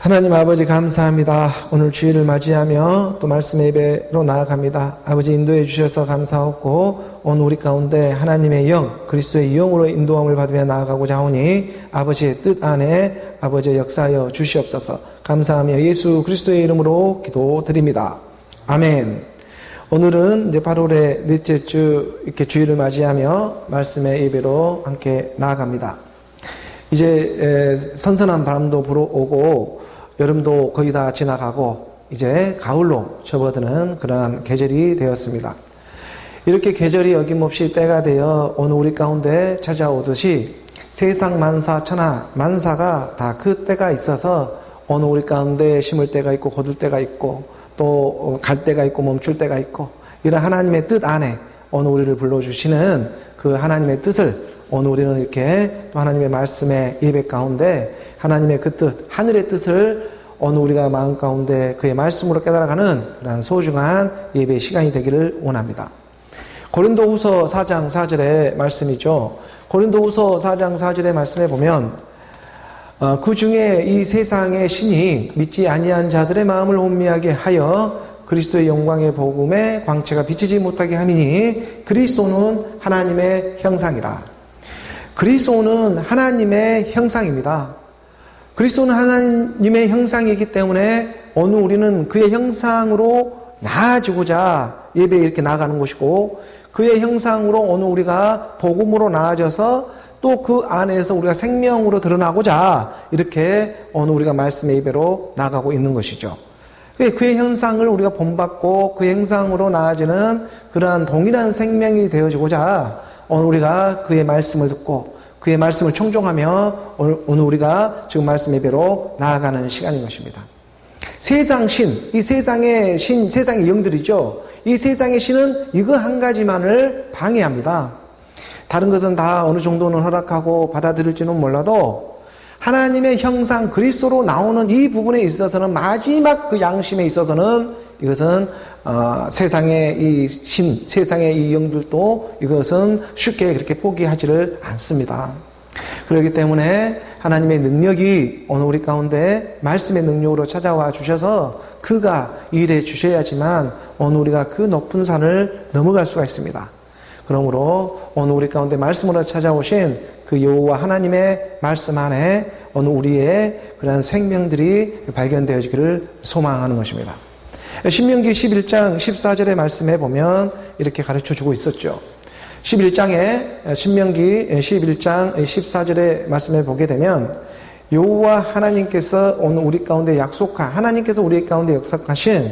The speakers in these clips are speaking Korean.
하나님 아버지 감사합니다. 오늘 주일을 맞이하며 또 말씀 예배로 나아갑니다. 아버지 인도해 주셔서 감사하고 오늘 우리 가운데 하나님의 영, 그리스도의 영으로 인도함을 받으며 나아가고자 하오니 아버지의 뜻 안에 아버지의 역사하여 주시옵소서. 감사하며 예수 그리스도의 이름으로 기도드립니다. 아멘. 오늘은 이제 8월의 넷째 주 이렇게 주일을 맞이하며 말씀의 예배로 함께 나아갑니다. 이제 선선한 바람도 불어오고 여름도 거의 다 지나가고 이제 가을로 접어드는 그러한 계절이 되었습니다. 이렇게 계절이 어김없이 때가 되어 오늘 우리 가운데 찾아오듯이 세상 만사 천하 만사가 다 그 때가 있어서 오늘 우리 가운데 심을 때가 있고 거둘 때가 있고 또 갈 때가 있고 멈출 때가 있고 이런 하나님의 뜻 안에 오늘 우리를 불러주시는 그 하나님의 뜻을 오늘 우리는 이렇게 또 하나님의 말씀의 예배 가운데 하나님의 그 뜻, 하늘의 뜻을 오늘 우리가 마음 가운데 그의 말씀으로 깨달아가는 그런 소중한 예배 시간이 되기를 원합니다. 고린도후서 4장 4절의 말씀이죠. 고린도후서 4장 4절의 말씀에 보면 그 중에 이 세상의 신이 믿지 아니한 자들의 마음을 혼미하게 하여 그리스도의 영광의 복음의 광채가 비치지 못하게 함이니 그리스도는 하나님의 형상이라. 그리스도는 하나님의 형상입니다. 그리스도는 하나님의 형상이기 때문에 오늘 우리는 그의 형상으로 나아지고자 예배에 이렇게 나아가는 것이고 그의 형상으로 오늘 우리가 복음으로 나아져서 또 그 안에서 우리가 생명으로 드러나고자 이렇게 오늘 우리가 말씀의 예배로 나아가고 있는 것이죠. 그의 형상을 우리가 본받고 그의 형상으로 나아지는 그러한 동일한 생명이 되어지고자 오늘 우리가 그의 말씀을 듣고 그의 말씀을 청종하며 오늘 우리가 지금 말씀 예배로 나아가는 시간인 것입니다. 세상 신, 이 세상의 신, 세상의 영들이죠. 이 세상의 신은 이거 한 가지만을 방해합니다. 다른 것은 다 어느 정도는 허락하고 받아들일지는 몰라도 하나님의 형상 그리스도로 나오는 이 부분에 있어서는 마지막 그 양심에 있어서는 이것은 세상의 이 신, 세상의 이 영들도 이것은 쉽게 그렇게 포기하지를 않습니다. 그렇기 때문에 하나님의 능력이 오늘 우리 가운데 말씀의 능력으로 찾아와 주셔서 그가 일해 주셔야지만 오늘 우리가 그 높은 산을 넘어갈 수가 있습니다. 그러므로 오늘 우리 가운데 말씀으로 찾아오신 그 여호와 하나님의 말씀 안에 오늘 우리의 그런 생명들이 발견되어지기를 소망하는 것입니다. 신명기 11장 14절의 말씀에 보면 이렇게 가르쳐주고 있었죠. 11장에 신명기 11장 14절의 말씀에 보게 되면 여호와 하나님께서 오늘 우리 가운데 약속한 하나님께서 우리 가운데 약속하신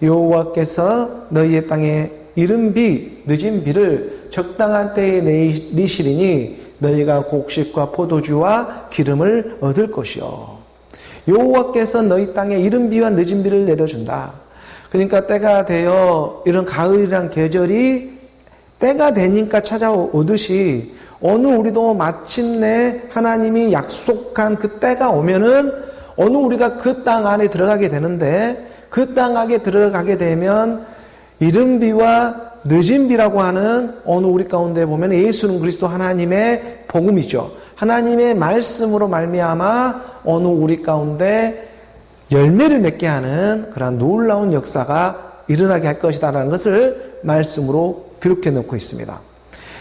여호와께서 너희의 땅에 이른 비 늦은 비를 적당한 때에 내리시리니 너희가 곡식과 포도주와 기름을 얻을 것이요. 여호와께서 너희 땅에 이른 비와 늦은 비를 내려준다. 그러니까 때가 되어 이런 가을이란 계절이 때가 되니까 찾아오듯이 오늘 우리도 마침내 하나님이 약속한 그 때가 오면은 오늘 우리가 그 땅 안에 들어가게 되는데 그 땅 안에 들어가게 되면 이른 비와 늦은 비라고 하는 오늘 우리 가운데 보면 예수는 그리스도 하나님의 복음이죠. 하나님의 말씀으로 말미암아 오늘 우리 가운데 열매를 맺게 하는 그런 놀라운 역사가 일어나게 할 것이다라는 것을 말씀으로 기록해 놓고 있습니다.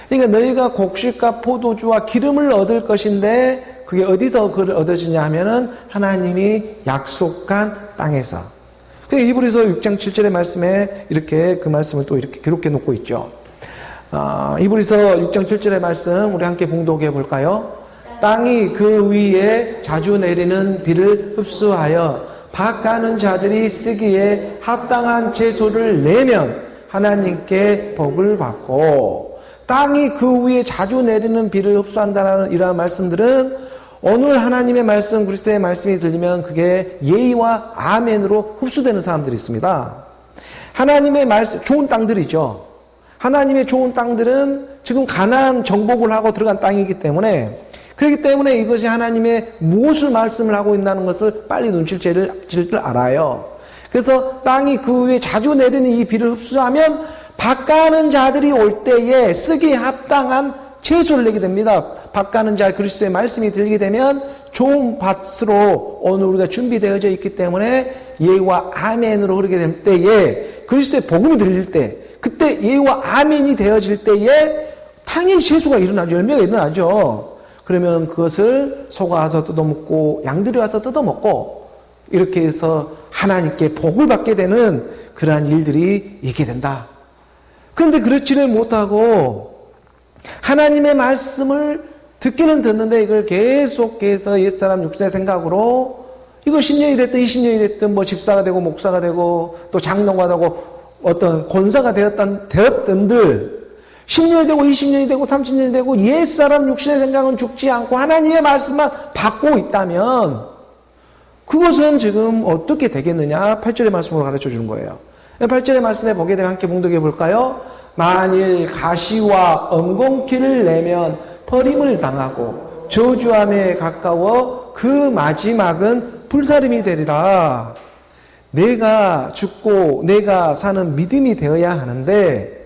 그러니까 너희가 곡식과 포도주와 기름을 얻을 것인데 그게 어디서 그걸 얻어지냐 하면은 하나님이 약속한 땅에서. 히브리서 6장 7절의 말씀에 이렇게 그 말씀을 또 이렇게 기록해 놓고 있죠. 히브리서 6장 7절의 말씀 우리 함께 봉독해 볼까요? 땅이 그 위에 자주 내리는 비를 흡수하여 밭가는 자들이 쓰기에 합당한 채소를 내면 하나님께 복을 받고 땅이 그 위에 자주 내리는 비를 흡수한다는 이러한 말씀들은 오늘 하나님의 말씀, 그리스도의 말씀이 들리면 그게 예의와 아멘으로 흡수되는 사람들이 있습니다. 하나님의 말씀, 좋은 땅들이죠. 하나님의 좋은 땅들은 지금 가나안 정복을 하고 들어간 땅이기 때문에 그렇기 때문에 이것이 하나님의 무엇을 말씀을 하고 있다는 것을 빨리 눈치를 챌 줄 알아요. 그래서 땅이 그 위에 자주 내리는 이 비를 흡수하면 밭가는 자들이 올 때에 쓰기에 합당한 채소를 내게 됩니다. 밭가는 자 그리스도의 말씀이 들리게 되면 좋은 밭으로 오늘 우리가 준비되어져 있기 때문에 예와 아멘으로 흐르게 될 때에 그리스도의 복음이 들릴 때 그때 예와 아멘이 되어질 때에 당연히 세수가 일어나죠. 열매가 일어나죠. 그러면 그것을 소가 와서 뜯어먹고 양들이 와서 뜯어먹고 이렇게 해서 하나님께 복을 받게 되는 그러한 일들이 있게 된다. 그런데 그렇지를 못하고 하나님의 말씀을 듣기는 듣는데 이걸 계속해서 옛사람 육신의 생각으로 이거 10년이 됐든 20년이 됐든 뭐 집사가 되고 목사가 되고 또 장로가 되고 어떤 권사가 되었던들 10년이 되고 20년이 되고 30년이 되고 옛사람 육신의 생각은 죽지 않고 하나님의 말씀만 받고 있다면 그것은 지금 어떻게 되겠느냐? 8절의 말씀으로 가르쳐 주는 거예요. 8절의 말씀에 보게 되면 함께 봉독해 볼까요? 만일 가시와 엉겅퀴를 내면 버림을 당하고 저주함에 가까워 그 마지막은 불사름이 되리라. 내가 죽고 내가 사는 믿음이 되어야 하는데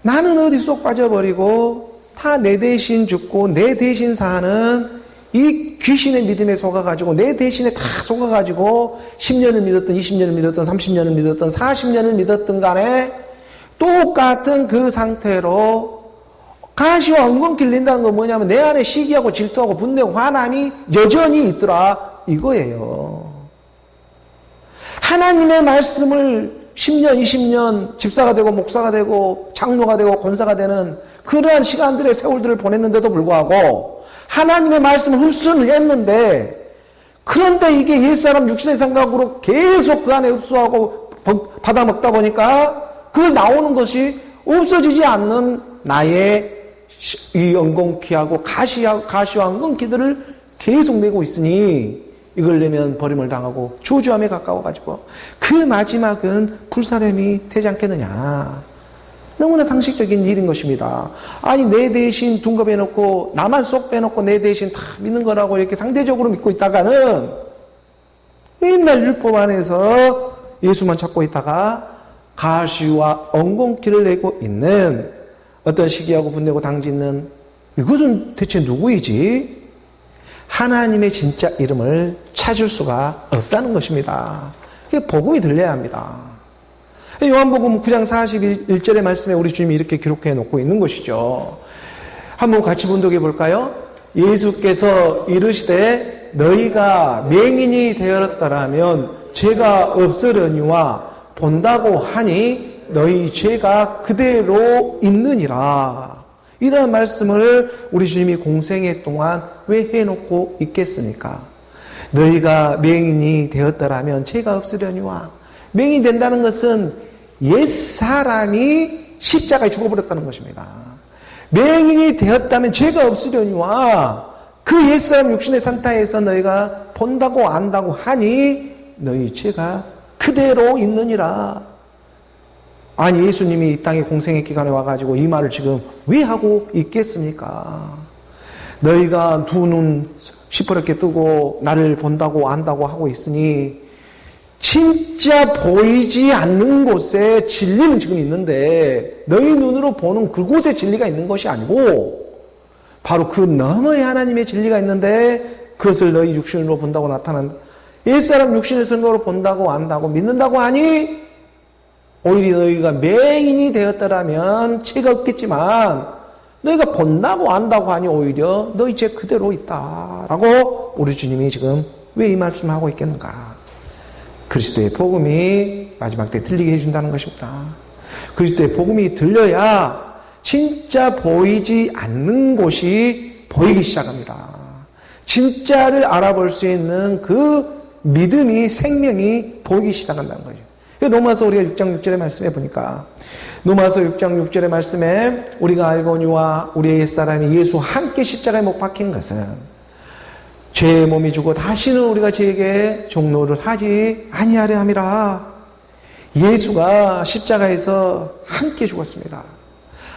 나는 어디 쏙 빠져버리고 다 내 대신 죽고 내 대신 사는 이 귀신의 믿음에 속아가지고 내 대신에 다 속아가지고 10년을 믿었든 20년을 믿었든 30년을 믿었든 40년을 믿었든 간에 똑같은 그 상태로 가시와 엉겅퀴를 낸다는 건 뭐냐면 내 안에 시기하고 질투하고 분노하고 화남이 여전히 있더라 이거예요. 하나님의 말씀을 10년, 20년 집사가 되고 목사가 되고 장로가 되고 권사가 되는 그러한 시간들의 세월들을 보냈는데도 불구하고 하나님의 말씀을 흡수를 했는데 그런데 이게 옛사람 육신의 생각으로 계속 그 안에 흡수하고 받아먹다 보니까 그 나오는 것이 없어지지 않는 나의 이 엉겅퀴하고 가시와 엉겅퀴들을 계속 내고 있으니 이걸 내면 버림을 당하고 저주함에 가까워가지고 그 마지막은 불사름이 되지 않겠느냐. 너무나 상식적인 일인 것입니다. 아니 내 대신 둔갑해놓고 나만 쏙 빼놓고 내 대신 다 믿는 거라고 이렇게 상대적으로 믿고 있다가는 맨날 율법 안에서 예수만 찾고 있다가 가시와 엉겅퀴를 내고 있는 어떤 시기하고 분내고 당짓는 이것은 대체 누구이지? 하나님의 진짜 이름을 찾을 수가 없다는 것입니다. 그게 복음이 들려야 합니다. 요한복음 9장 41절의 말씀에 우리 주님이 이렇게 기록해 놓고 있는 것이죠. 한번 같이 분독해 볼까요? 예수께서 이르시되 너희가 맹인이 되었더라면 죄가 없으려니와 본다고 하니 너희 죄가 그대로 있느니라. 이런 말씀을 우리 주님이 공생애 동안 왜 해놓고 있겠습니까? 너희가 맹인이 되었더라면 죄가 없으려니와. 맹인이 된다는 것은 옛사람이 십자가에 죽어버렸다는 것입니다. 맹인이 되었다면 죄가 없으려니와 그 옛사람 육신의 산타에서 너희가 본다고 안다고 하니 너희 죄가 그대로 있느니라. 아니 예수님이 이 땅에 공생의 기간에 와가지고 이 말을 지금 왜 하고 있겠습니까? 너희가 두 눈 시퍼렇게 뜨고 나를 본다고 안다고 하고 있으니 진짜 보이지 않는 곳에 진리는 지금 있는데 너희 눈으로 보는 그곳에 진리가 있는 것이 아니고 바로 그 너머에 하나님의 진리가 있는데 그것을 너희 육신으로 본다고 나타난 옛사람 육신의 선거로 본다고 안다고 믿는다고 하니 오히려 너희가 맹인이 되었더라면 죄가 없겠지만 너희가 본다고 안다고 하니 오히려 너희 죄 그대로 있다 라고 우리 주님이 지금 왜 이 말씀을 하고 있겠는가? 그리스도의 복음이 마지막 때 들리게 해준다는 것입니다. 그리스도의 복음이 들려야 진짜 보이지 않는 곳이 보이기 시작합니다. 진짜를 알아볼 수 있는 그 믿음이 생명이 보이기 시작한다는 거죠. 로마서 우리가 6장 6절의 말씀에 보니까 로마서 6장 6절의 말씀에 우리가 알거니와 우리의 옛사람이 예수 함께 십자가에 못 박힌 것은 죄의 몸이 주고 다시는 우리가 죄에게 종노를 하지 아니하려 함이라. 예수가 십자가에서 함께 죽었습니다.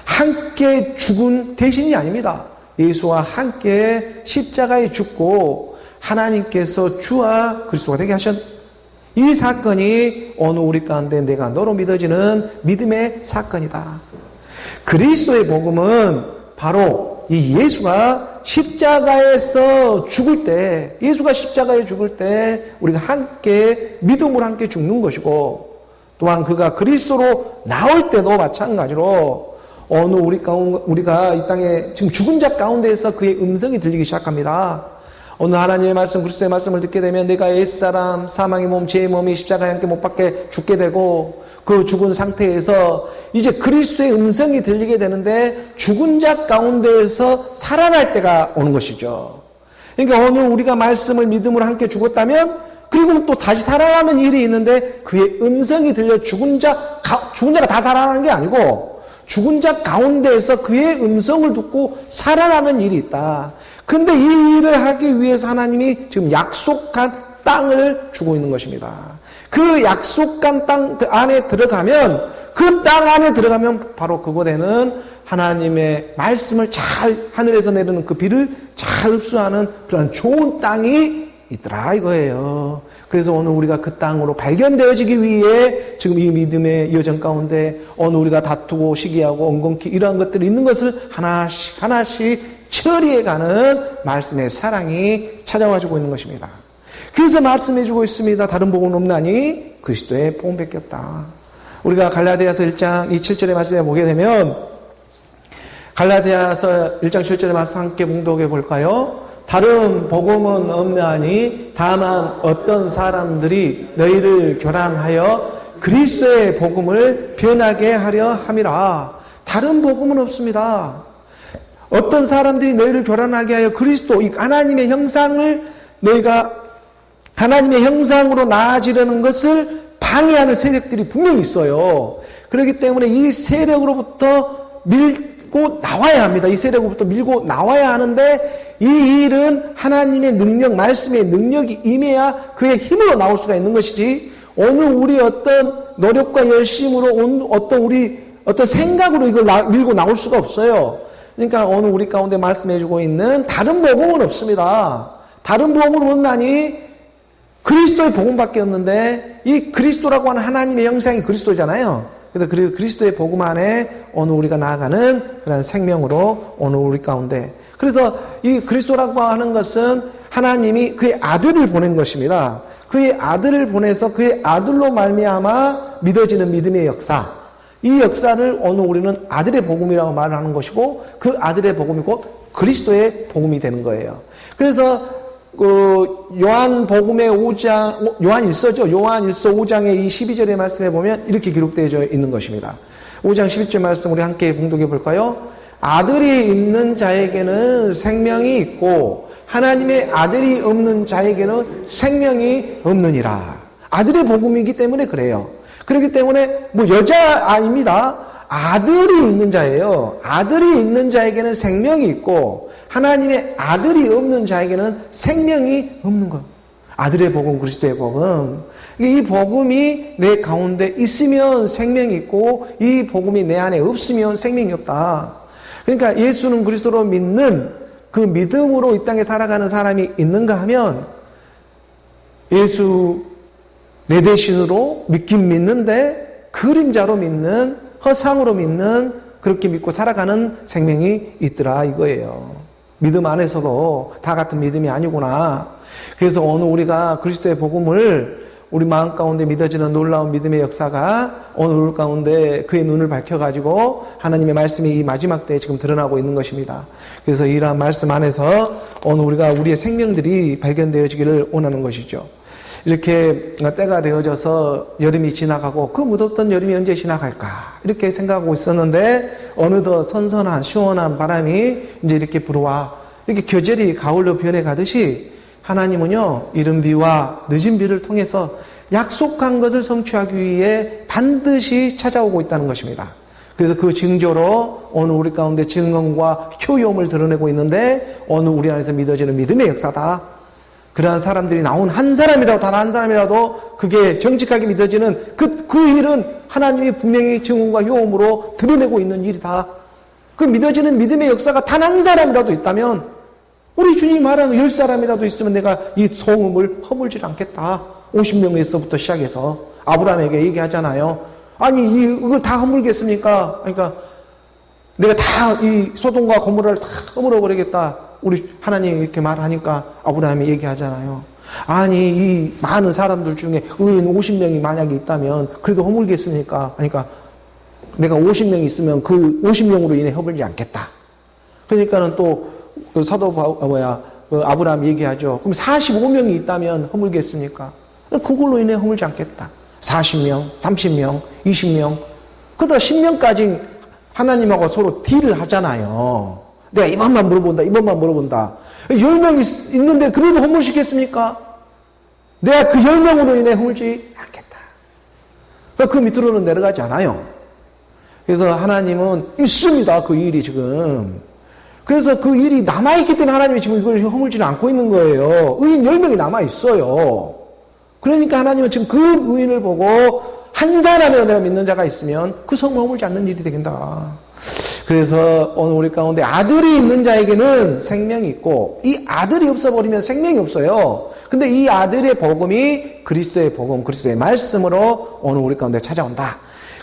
함께 죽은 대신이 아닙니다. 예수와 함께 십자가에 죽고 하나님께서 주와 그리스도가 되게 하셨 이 사건이 오늘 우리 가운데 내가 너로 믿어지는 믿음의 사건이다. 그리스도의 복음은 바로 이 예수가 십자가에서 죽을 때, 예수가 십자가에 죽을 때 우리가 함께 믿음으로 함께 죽는 것이고, 또한 그가 그리스도로 나올 때도 마찬가지로 어느 우리가 이 땅에 지금 죽은 자 가운데에서 그의 음성이 들리기 시작합니다. 오늘 하나님의 말씀, 그리스도의 말씀을 듣게 되면 내가 옛사람, 사망의 몸, 죄의 몸이 십자가에 함께 못 박혀 죽게 되고, 그 죽은 상태에서 이제 그리스도의 음성이 들리게 되는데 죽은 자 가운데에서 살아날 때가 오는 것이죠. 그러니까 오늘 우리가 말씀을 믿음으로 함께 죽었다면, 그리고 또 다시 살아나는 일이 있는데 그의 음성이 들려 죽은 자가 다 살아나는 게 아니고 죽은 자 가운데에서 그의 음성을 듣고 살아나는 일이 있다. 근데 이 일을 하기 위해서 하나님이 지금 약속한 땅을 주고 있는 것입니다. 그 약속한 땅 안에 들어가면, 그 땅 안에 들어가면 바로 그곳에는 하나님의 말씀을 잘, 하늘에서 내리는 그 비를 잘 흡수하는 그런 좋은 땅이 있더라 이거예요. 그래서 오늘 우리가 그 땅으로 발견되어지기 위해 지금 이 믿음의 여정 가운데 오늘 우리가 다투고 시기하고 엉겅퀴 이러한 것들이 있는 것을 하나씩 하나씩 처리해가는 말씀의 사랑이 찾아와주고 있는 것입니다. 그래서 말씀해주고 있습니다. 다른 복음은 없나니 그리스도의 복음밖에 없다. 우리가 갈라디아서 1장 7절의 말씀에 보게 되면, 갈라디아서 1장 7절의 말씀 함께 봉독해 볼까요? 다른 복음은 없나니 다만 어떤 사람들이 너희를 교란하여 그리스도의 복음을 변하게 하려 함이라. 다른 복음은 없습니다. 어떤 사람들이 너희를 교란하게 하여 그리스도, 이 하나님의 형상을, 너희가 하나님의 형상으로 나아지려는 것을 방해하는 세력들이 분명히 있어요. 그렇기 때문에 이 세력으로부터 밀고 나와야 합니다. 이 세력으로부터 밀고 나와야 하는데, 이 일은 하나님의 능력, 말씀의 능력이 임해야 그의 힘으로 나올 수가 있는 것이지, 오늘 우리 어떤 노력과 열심으로 어떤 생각으로 이걸 밀고 나올 수가 없어요. 그러니까 오늘 우리 가운데 말씀해주고 있는 다른 복음은 없습니다. 다른 복음은 없나니 그리스도의 복음밖에 없는데, 이 그리스도라고 하는 하나님의 형상이 그리스도잖아요. 그래서 그리스도의 복음 안에 오늘 우리가 나아가는 그런 생명으로 오늘 우리 가운데, 그래서 이 그리스도라고 하는 것은 하나님이 그의 아들을 보낸 것입니다. 그의 아들을 보내서 그의 아들로 말미암아 믿어지는 믿음의 역사, 이 역사를 오늘 우리는 아들의 복음이라고 말을 하는 것이고, 그 아들의 복음이 곧 그리스도의 복음이 되는 거예요. 그래서 요한복음의 5장, 요한일서죠. 요한일서 5장의 이 12절의 말씀에 보면 이렇게 기록되어 있는 것입니다. 5장 12절 말씀 우리 함께 봉독해 볼까요? 아들이 있는 자에게는 생명이 있고 하나님의 아들이 없는 자에게는 생명이 없느니라. 아들의 복음이기 때문에 그래요. 그렇기 때문에 여자 아닙니다. 아들이 있는 자예요. 아들이 있는 자에게는 생명이 있고 하나님의 아들이 없는 자에게는 생명이 없는 것. 아들의 복음, 그리스도의 복음. 이 복음이 내 가운데 있으면 생명이 있고, 이 복음이 내 안에 없으면 생명이 없다. 그러니까 예수는 그리스도로 믿는 그 믿음으로 이 땅에 살아가는 사람이 있는가 하면, 예수 내 대신으로 믿긴 믿는데 그림자로 믿는, 허상으로 믿는, 그렇게 믿고 살아가는 생명이 있더라 이거예요. 믿음 안에서도 다 같은 믿음이 아니구나. 그래서 오늘 우리가 그리스도의 복음을 우리 마음 가운데 믿어지는 놀라운 믿음의 역사가 오늘 우리 가운데 그의 눈을 밝혀가지고 하나님의 말씀이 이 마지막 때에 지금 드러나고 있는 것입니다. 그래서 이러한 말씀 안에서 오늘 우리가 우리의 생명들이 발견되어지기를 원하는 것이죠. 이렇게 때가 되어져서 여름이 지나가고 그 무덥던 여름이 언제 지나갈까 이렇게 생각하고 있었는데, 어느덧 선선한 시원한 바람이 이제 이렇게 불어와 이렇게 계절이 가을로 변해가듯이 하나님은요, 이른 비와 늦은 비를 통해서 약속한 것을 성취하기 위해 반드시 찾아오고 있다는 것입니다. 그래서 그 징조로 오늘 우리 가운데 증언과 효용을 드러내고 있는데, 오늘 우리 안에서 믿어지는 믿음의 역사다. 그러한 사람들이 나온 한 사람이라도, 단 한 사람이라도 그게 정직하게 믿어지는 그 일은 하나님이 분명히 증언과 효험으로 드러내고 있는 일이다. 그 믿어지는 믿음의 역사가 단 한 사람이라도 있다면, 우리 주님이 말하는 10사람이라도 있으면 내가 이 소음을 허물지 않겠다. 50명에서부터 시작해서 아브라함에게 얘기하잖아요. 아니 이걸 다 허물겠습니까? 그러니까 내가 다 이 소돔과 고모라를 다 허물어 버리겠다. 우리 하나님이 이렇게 말하니까 아브라함이 얘기하잖아요. 아니 이 많은 사람들 중에 의인 50명이 만약에 있다면 그래도 허물겠습니까? 그러니까 내가 50명이 있으면 그 50명으로 인해 허물지 않겠다. 그러니까는 또 그 사도 아브라함 얘기하죠. 그럼 45명이 있다면 허물겠습니까? 그걸로 인해 허물지 않겠다. 40명, 30명, 20명, 그러다 10명까지 하나님하고 서로 딜을 하잖아요. 내가 이번만 물어본다, 이번만 물어본다. 10명 있는데 그래도 허물시겠습니까? 내가 그 10명으로 인해 허물지 않겠다. 그 밑으로는 내려가지 않아요. 그래서 하나님은 있습니다. 그 일이 지금. 그래서 그 일이 남아있기 때문에 하나님이 지금 이걸 허물지는 않고 있는 거예요. 의인 10명이 남아있어요. 그러니까 하나님은 지금 그 의인을 보고 한 사람이라도 내가 믿는 자가 있으면 그 성을 허물지 않는 일이 되겠다. 그래서 오늘 우리 가운데 아들이 있는 자에게는 생명이 있고 이 아들이 없어버리면 생명이 없어요. 근데 이 아들의 복음이 그리스도의 복음, 그리스도의 말씀으로 오늘 우리 가운데 찾아온다.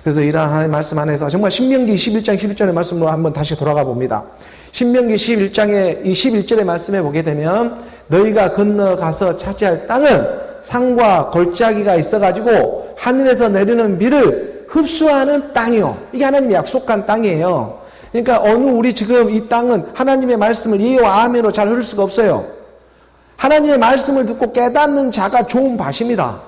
그래서 이러한 하나님의 말씀 안에서 정말 신명기 11장 11절의 말씀으로 한번 다시 돌아가 봅니다. 신명기 11장의 이 11절의 말씀에 보게 되면 너희가 건너가서 차지할 땅은 산과 골짜기가 있어가지고 하늘에서 내리는 비를 흡수하는 땅이요. 이게 하나님이 약속한 땅이에요. 그러니까 우리 지금 이 땅은 하나님의 말씀을 예와 아멘으로 잘 흐를 수가 없어요. 하나님의 말씀을 듣고 깨닫는 자가 좋은 밭입니다.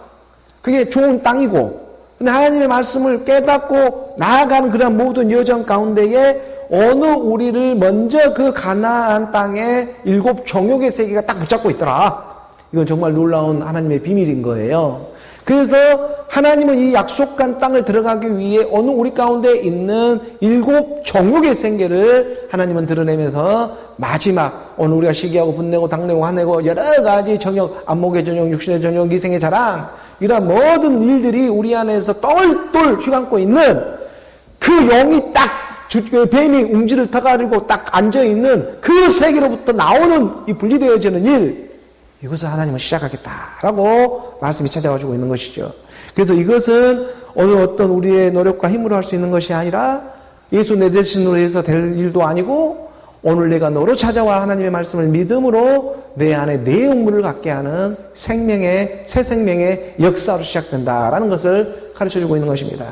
그게 좋은 땅이고, 근데 하나님의 말씀을 깨닫고 나아가는 그런 모든 여정 가운데에 어느 우리를 먼저 그 가나안 땅에 7 종족의 세계가 딱 붙잡고 있더라. 이건 정말 놀라운 하나님의 비밀인 거예요. 그래서 하나님은 이 약속한 땅을 들어가기 위해 어느 우리 가운데 있는 7 종족의 생계를 하나님은 드러내면서 마지막 오늘 우리가 시기하고 분내고 당내고 화내고 여러 가지 정욕, 안목의 정욕, 육신의 정욕, 이생의 자랑 이런 모든 일들이 우리 안에서 똘똘 휘감고 있는 그 영이 딱 뱀이 웅지를 타가지고 딱 앉아있는 그 세계로부터 나오는 이 분리되어지는 일, 이것을 하나님은 시작하겠다라고 말씀이 찾아와주고 있는 것이죠. 그래서 이것은 어느 어떤 우리의 노력과 힘으로 할 수 있는 것이 아니라 예수 내 대신으로 해서 될 일도 아니고 오늘 내가 너로 찾아와 하나님의 말씀을 믿음으로 내 안에 내 영물을 갖게 하는 생명의, 새 생명의 역사로 시작된다라는 것을 가르쳐주고 있는 것입니다.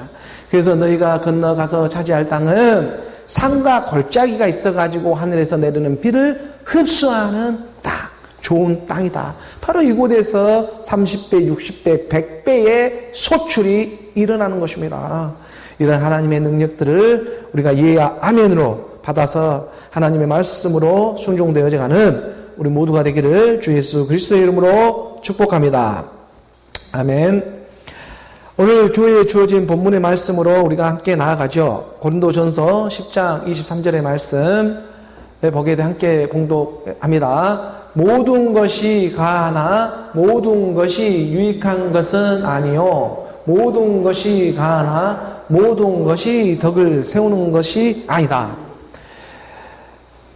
그래서 너희가 건너가서 차지할 땅은 산과 골짜기가 있어가지고 하늘에서 내리는 비를 흡수하는 땅, 좋은 땅이다. 바로 이곳에서 30배, 60배, 100배의 소출이 일어나는 것입니다. 이런 하나님의 능력들을 우리가 예와 아멘으로 받아서 하나님의 말씀으로 순종되어져가는 우리 모두가 되기를 주 예수 그리스도의 이름으로 축복합니다. 아멘. 오늘 교회에 주어진 본문의 말씀으로 우리가 함께 나아가죠. 고린도전서 10장 23절의 말씀 보게 돼 함께 봉독합니다. 모든 것이 가하나 모든 것이 유익한 것은 아니요 모든 것이 가하나 모든 것이 덕을 세우는 것이 아니다.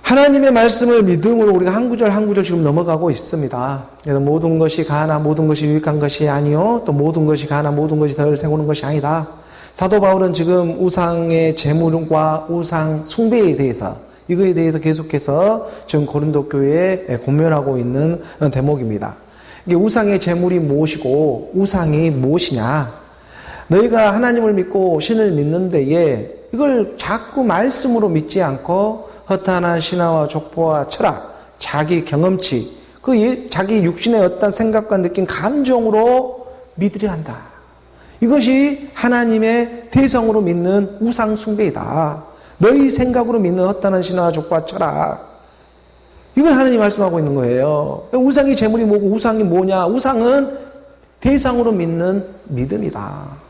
하나님의 말씀을 믿음으로 우리가 한 구절 한 구절 지금 넘어가고 있습니다. 그래서 모든 것이 가하나 모든 것이 유익한 것이 아니요 또 모든 것이 가하나 모든 것이 덕을 세우는 것이 아니다. 사도 바울은 지금 우상의 제물과 우상 숭배에 대해서 이거에 대해서 계속해서 지금 고린도 교회에 권면하고 있는 대목입니다. 이게 우상의 제물이 무엇이고 우상이 무엇이냐? 너희가 하나님을 믿고 신을 믿는 데에 이걸 자꾸 말씀으로 믿지 않고 허탄한 신화와 족보와 철학, 자기 경험치, 자기 육신의 어떤 생각과 느낌, 감정으로 믿으려 한다. 이것이 하나님의 대성으로 믿는 우상 숭배이다. 너희 생각으로 믿는 허탄한 신화와 족보와 철학. 이걸 하나님이 말씀하고 있는 거예요. 우상이 제물이 뭐고 우상이 뭐냐? 우상은 대상으로 믿는 믿음이다.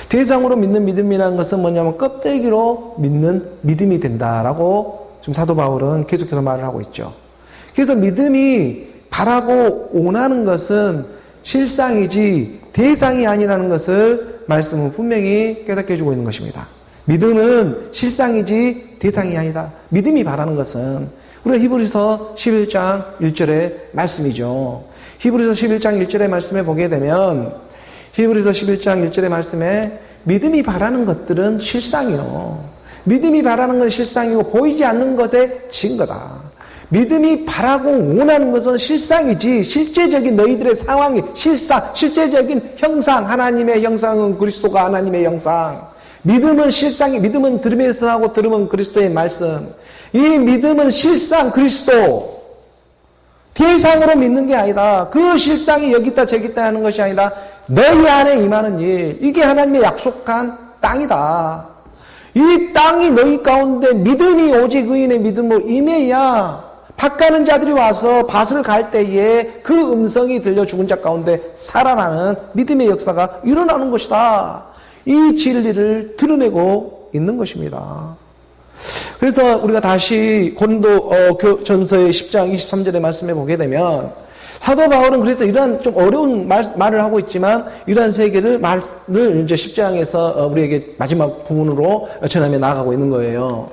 대상으로 믿는 믿음이라는 것은 뭐냐면 껍데기로 믿는 믿음이 된다라고 지금 사도 바울은 계속해서 말을 하고 있죠. 그래서 믿음이 바라고 원하는 것은 실상이지 대상이 아니라는 것을 말씀은 분명히 깨닫게 해주고 있는 것입니다. 믿음은 실상이지 대상이 아니다. 믿음이 바라는 것은 우리가 히브리서 11장 1절의 말씀이죠. 히브리서 11장 1절의 말씀에 보게 되면 히브리서 11장 1절의 말씀에 믿음이 바라는 것들은 실상이요. 믿음이 바라는 건 실상이고 보이지 않는 것의 증거다. 믿음이 바라고 원하는 것은 실상이지 실제적인 너희들의 상황이 실제적인 형상, 하나님의 형상은 그리스도가 하나님의 형상. 믿음은 실상이, 믿음은 들음에서 나고 들음은 그리스도의 말씀. 이 믿음은 실상 그리스도. 대상으로 믿는 게 아니다. 그 실상이 여기 있다 저기 있다 하는 것이 아니라 너희 안에 임하는 일. 이게 하나님의 약속한 땅이다. 이 땅이 너희 가운데 믿음이 오직 의인의 믿음으로 임해야 밭 가는 자들이 와서 밭을 갈 때에 그 음성이 들려 죽은 자 가운데 살아나는 믿음의 역사가 일어나는 것이다. 이 진리를 드러내고 있는 것입니다. 그래서 우리가 다시 고린도 전서의 10장 23절의 말씀에 보게 되면 사도 바울은 그래서 이러한 좀 어려운 말을 하고 있지만 이러한 세계를 말을 이제 10장에서 우리에게 마지막 부분으로 전하며 나아가고 있는 거예요.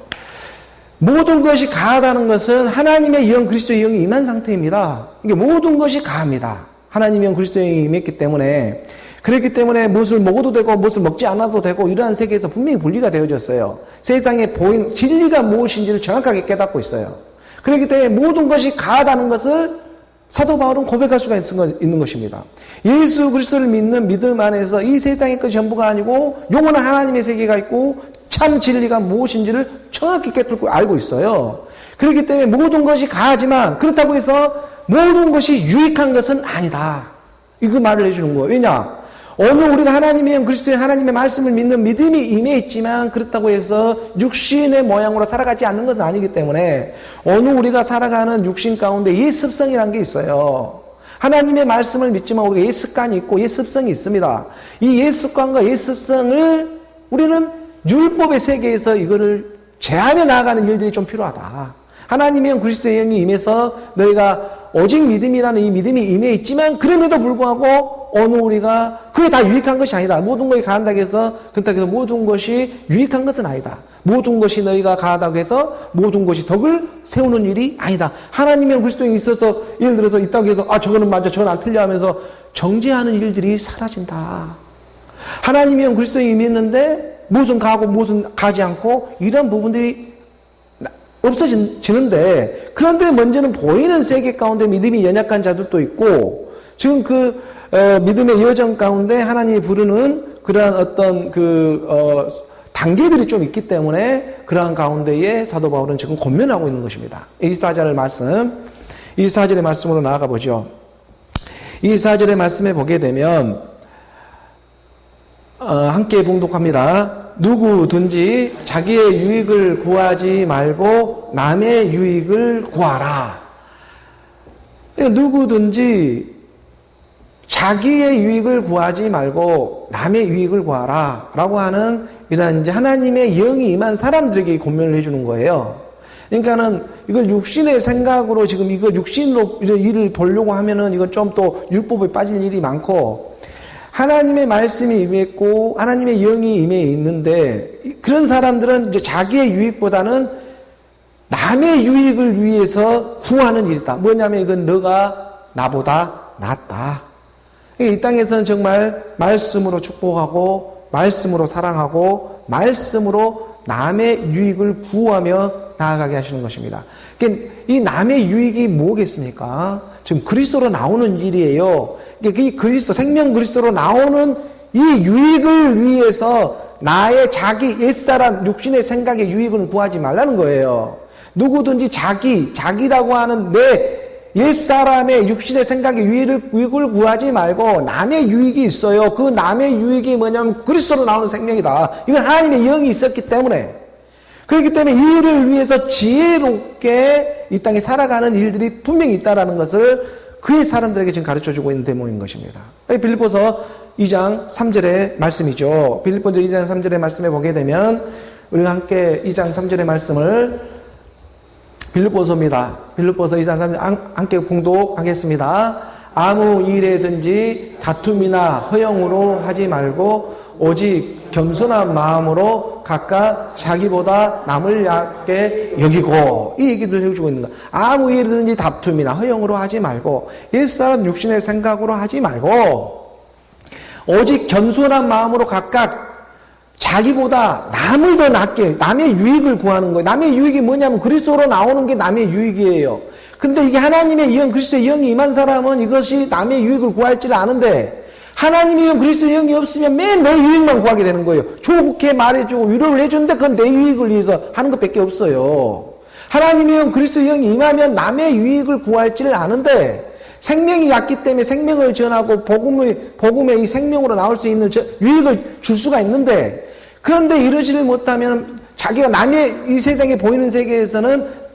모든 것이 가하다는 것은 하나님의 영, 그리스도의 영이 임한 상태입니다. 이게 모든 것이 가합니다. 하나님의 영, 그리스도의 영이 임했기 때문에. 그렇기 때문에 무엇을 먹어도 되고 무엇을 먹지 않아도 되고 이러한 세계에서 분명히 분리가 되어졌어요. 세상에 보이는 진리가 무엇인지를 정확하게 깨닫고 있어요. 그렇기 때문에 모든 것이 가하다는 것을 사도 바울은 고백할 수가 있는 것입니다. 예수 그리스도를 믿는 믿음 안에서 이 세상의 것 전부가 아니고 영원한 하나님의 세계가 있고 참 진리가 무엇인지를 정확히 깨닫고 알고 있어요. 그렇기 때문에 모든 것이 가하지만 그렇다고 해서 모든 것이 유익한 것은 아니다. 이거 말을 해주는 거예요. 왜냐? 오늘 우리가 하나님의 영, 그리스도의 하나님의 말씀을 믿는 믿음이 임해 있지만 그렇다고 해서 육신의 모양으로 살아가지 않는 것은 아니기 때문에 오늘 우리가 살아가는 육신 가운데 옛 습성이라는 게 있어요. 하나님의 말씀을 믿지만 우리가 옛 습관이 있고 옛 습성이 있습니다. 이 옛 습관과 옛 습성을 우리는 율법의 세계에서 이거를 제하며 나아가는 일들이 좀 필요하다. 하나님의 영, 그리스도의 영이 임해서 너희가 오직 믿음이라는 이 믿음이 임해 있지만 그럼에도 불구하고 오늘 우리가 그게 다 유익한 것이 아니다. 모든 것이 가한다고 해서 그렇다고 해서 모든 것이 유익한 것은 아니다. 모든 것이 너희가 가하다고 해서 모든 것이 덕을 세우는 일이 아니다. 하나님의 그리스도에 있어서 예를 들어서 있다고 해서 저거는 맞아 저건 안 틀려 하면서 정죄하는 일들이 사라진다. 하나님의 그리스도에 임했는데 무엇은 가고 무엇은 가지 않고 이런 부분들이 없어지는데 그런데 먼저는 보이는 세계 가운데 믿음이 연약한 자들도 있고 지금 그 믿음의 여정 가운데 하나님이 부르는 그러한 어떤 단계들이 좀 있기 때문에 그러한 가운데에 사도 바울은 지금 권면하고 있는 것입니다. 24절의 말씀으로 나아가 보죠. 24절의 말씀에 보게 되면 함께 봉독합니다. 누구든지 자기의 유익을 구하지 말고 남의 유익을 구하라. 누구든지 자기의 유익을 구하지 말고 남의 유익을 구하라 라고 하는 이런 이제 하나님의 영이 임한 사람들에게 권면을 해주는 거예요. 그러니까는 이걸 육신의 생각으로 지금 이걸 육신으로 일을 보려고 하면은 이건 좀 또 율법에 빠질 일이 많고 하나님의 말씀이 임했고 하나님의 영이 임해 있는데 그런 사람들은 이제 자기의 유익보다는 남의 유익을 위해서 구하는 일이다. 뭐냐면 이건 너가 나보다 낫다. 이 땅에서는 정말 말씀으로 축복하고 말씀으로 사랑하고 말씀으로 남의 유익을 구하며 나아가게 하시는 것입니다. 그러니까 이 남의 유익이 뭐겠습니까? 지금 그리스도로 나오는 일이에요. 이 그리스도, 생명 그리스도로 나오는 이 유익을 위해서 나의 자기 옛사람 육신의 생각의 유익을 구하지 말라는 거예요. 누구든지 자기라고 하는 내 옛사람의 육신의 생각의 유익을 구하지 말고 남의 유익이 있어요. 그 남의 유익이 뭐냐면 그리스도로 나오는 생명이다. 이건 하나님의 영이 있었기 때문에. 그렇기 때문에 이 일을 위해서 지혜롭게 이 땅에 살아가는 일들이 분명히 있다는 것을 그의 사람들에게 지금 가르쳐주고 있는 대목인 것입니다. 빌립보서 2장 3절의 말씀이죠. 빌립보서 2장 3절의 말씀에 보게 되면 우리가 함께 2장 3절의 말씀을 빌립보서입니다. 빌립보서 2장 3절 함께 봉독하겠습니다. 아무 일에든지 다툼이나 허영으로 하지 말고 오직 겸손한 마음으로 각각 자기보다 남을 얕게 여기고 이 얘기를 해주고 있는 거예요. 아무 일이든지 다툼이나 허영으로 하지 말고 옛사람 육신의 생각으로 하지 말고 오직 겸손한 마음으로 각각 자기보다 남을 더 낫게, 남의 유익을 구하는 거예요. 남의 유익이 뭐냐면 그리스도로 나오는 게 남의 유익이에요. 근데 이게 하나님의 영, 그리스도의 영이 임한 사람은 이것이 남의 유익을 구할지를 아는데, 하나님의 영, 그리스도의 영이 없으면 매일 내 유익만 구하게 되는 거예요. 좋게 말해주고 위로를 해주는데 그건 내 유익을 위해서 하는 것밖에 없어요. 하나님의 영, 그리스도의 영이 임하면 남의 유익을 구할지를 아는데, 생명이 약기 때문에 생명을 전하고 복음의 이 생명으로 나올 수 있는 유익을 줄 수가 있는데, 그런데 이러지를 못하면 자기가 남의 이 세상에 보이는 세계에서는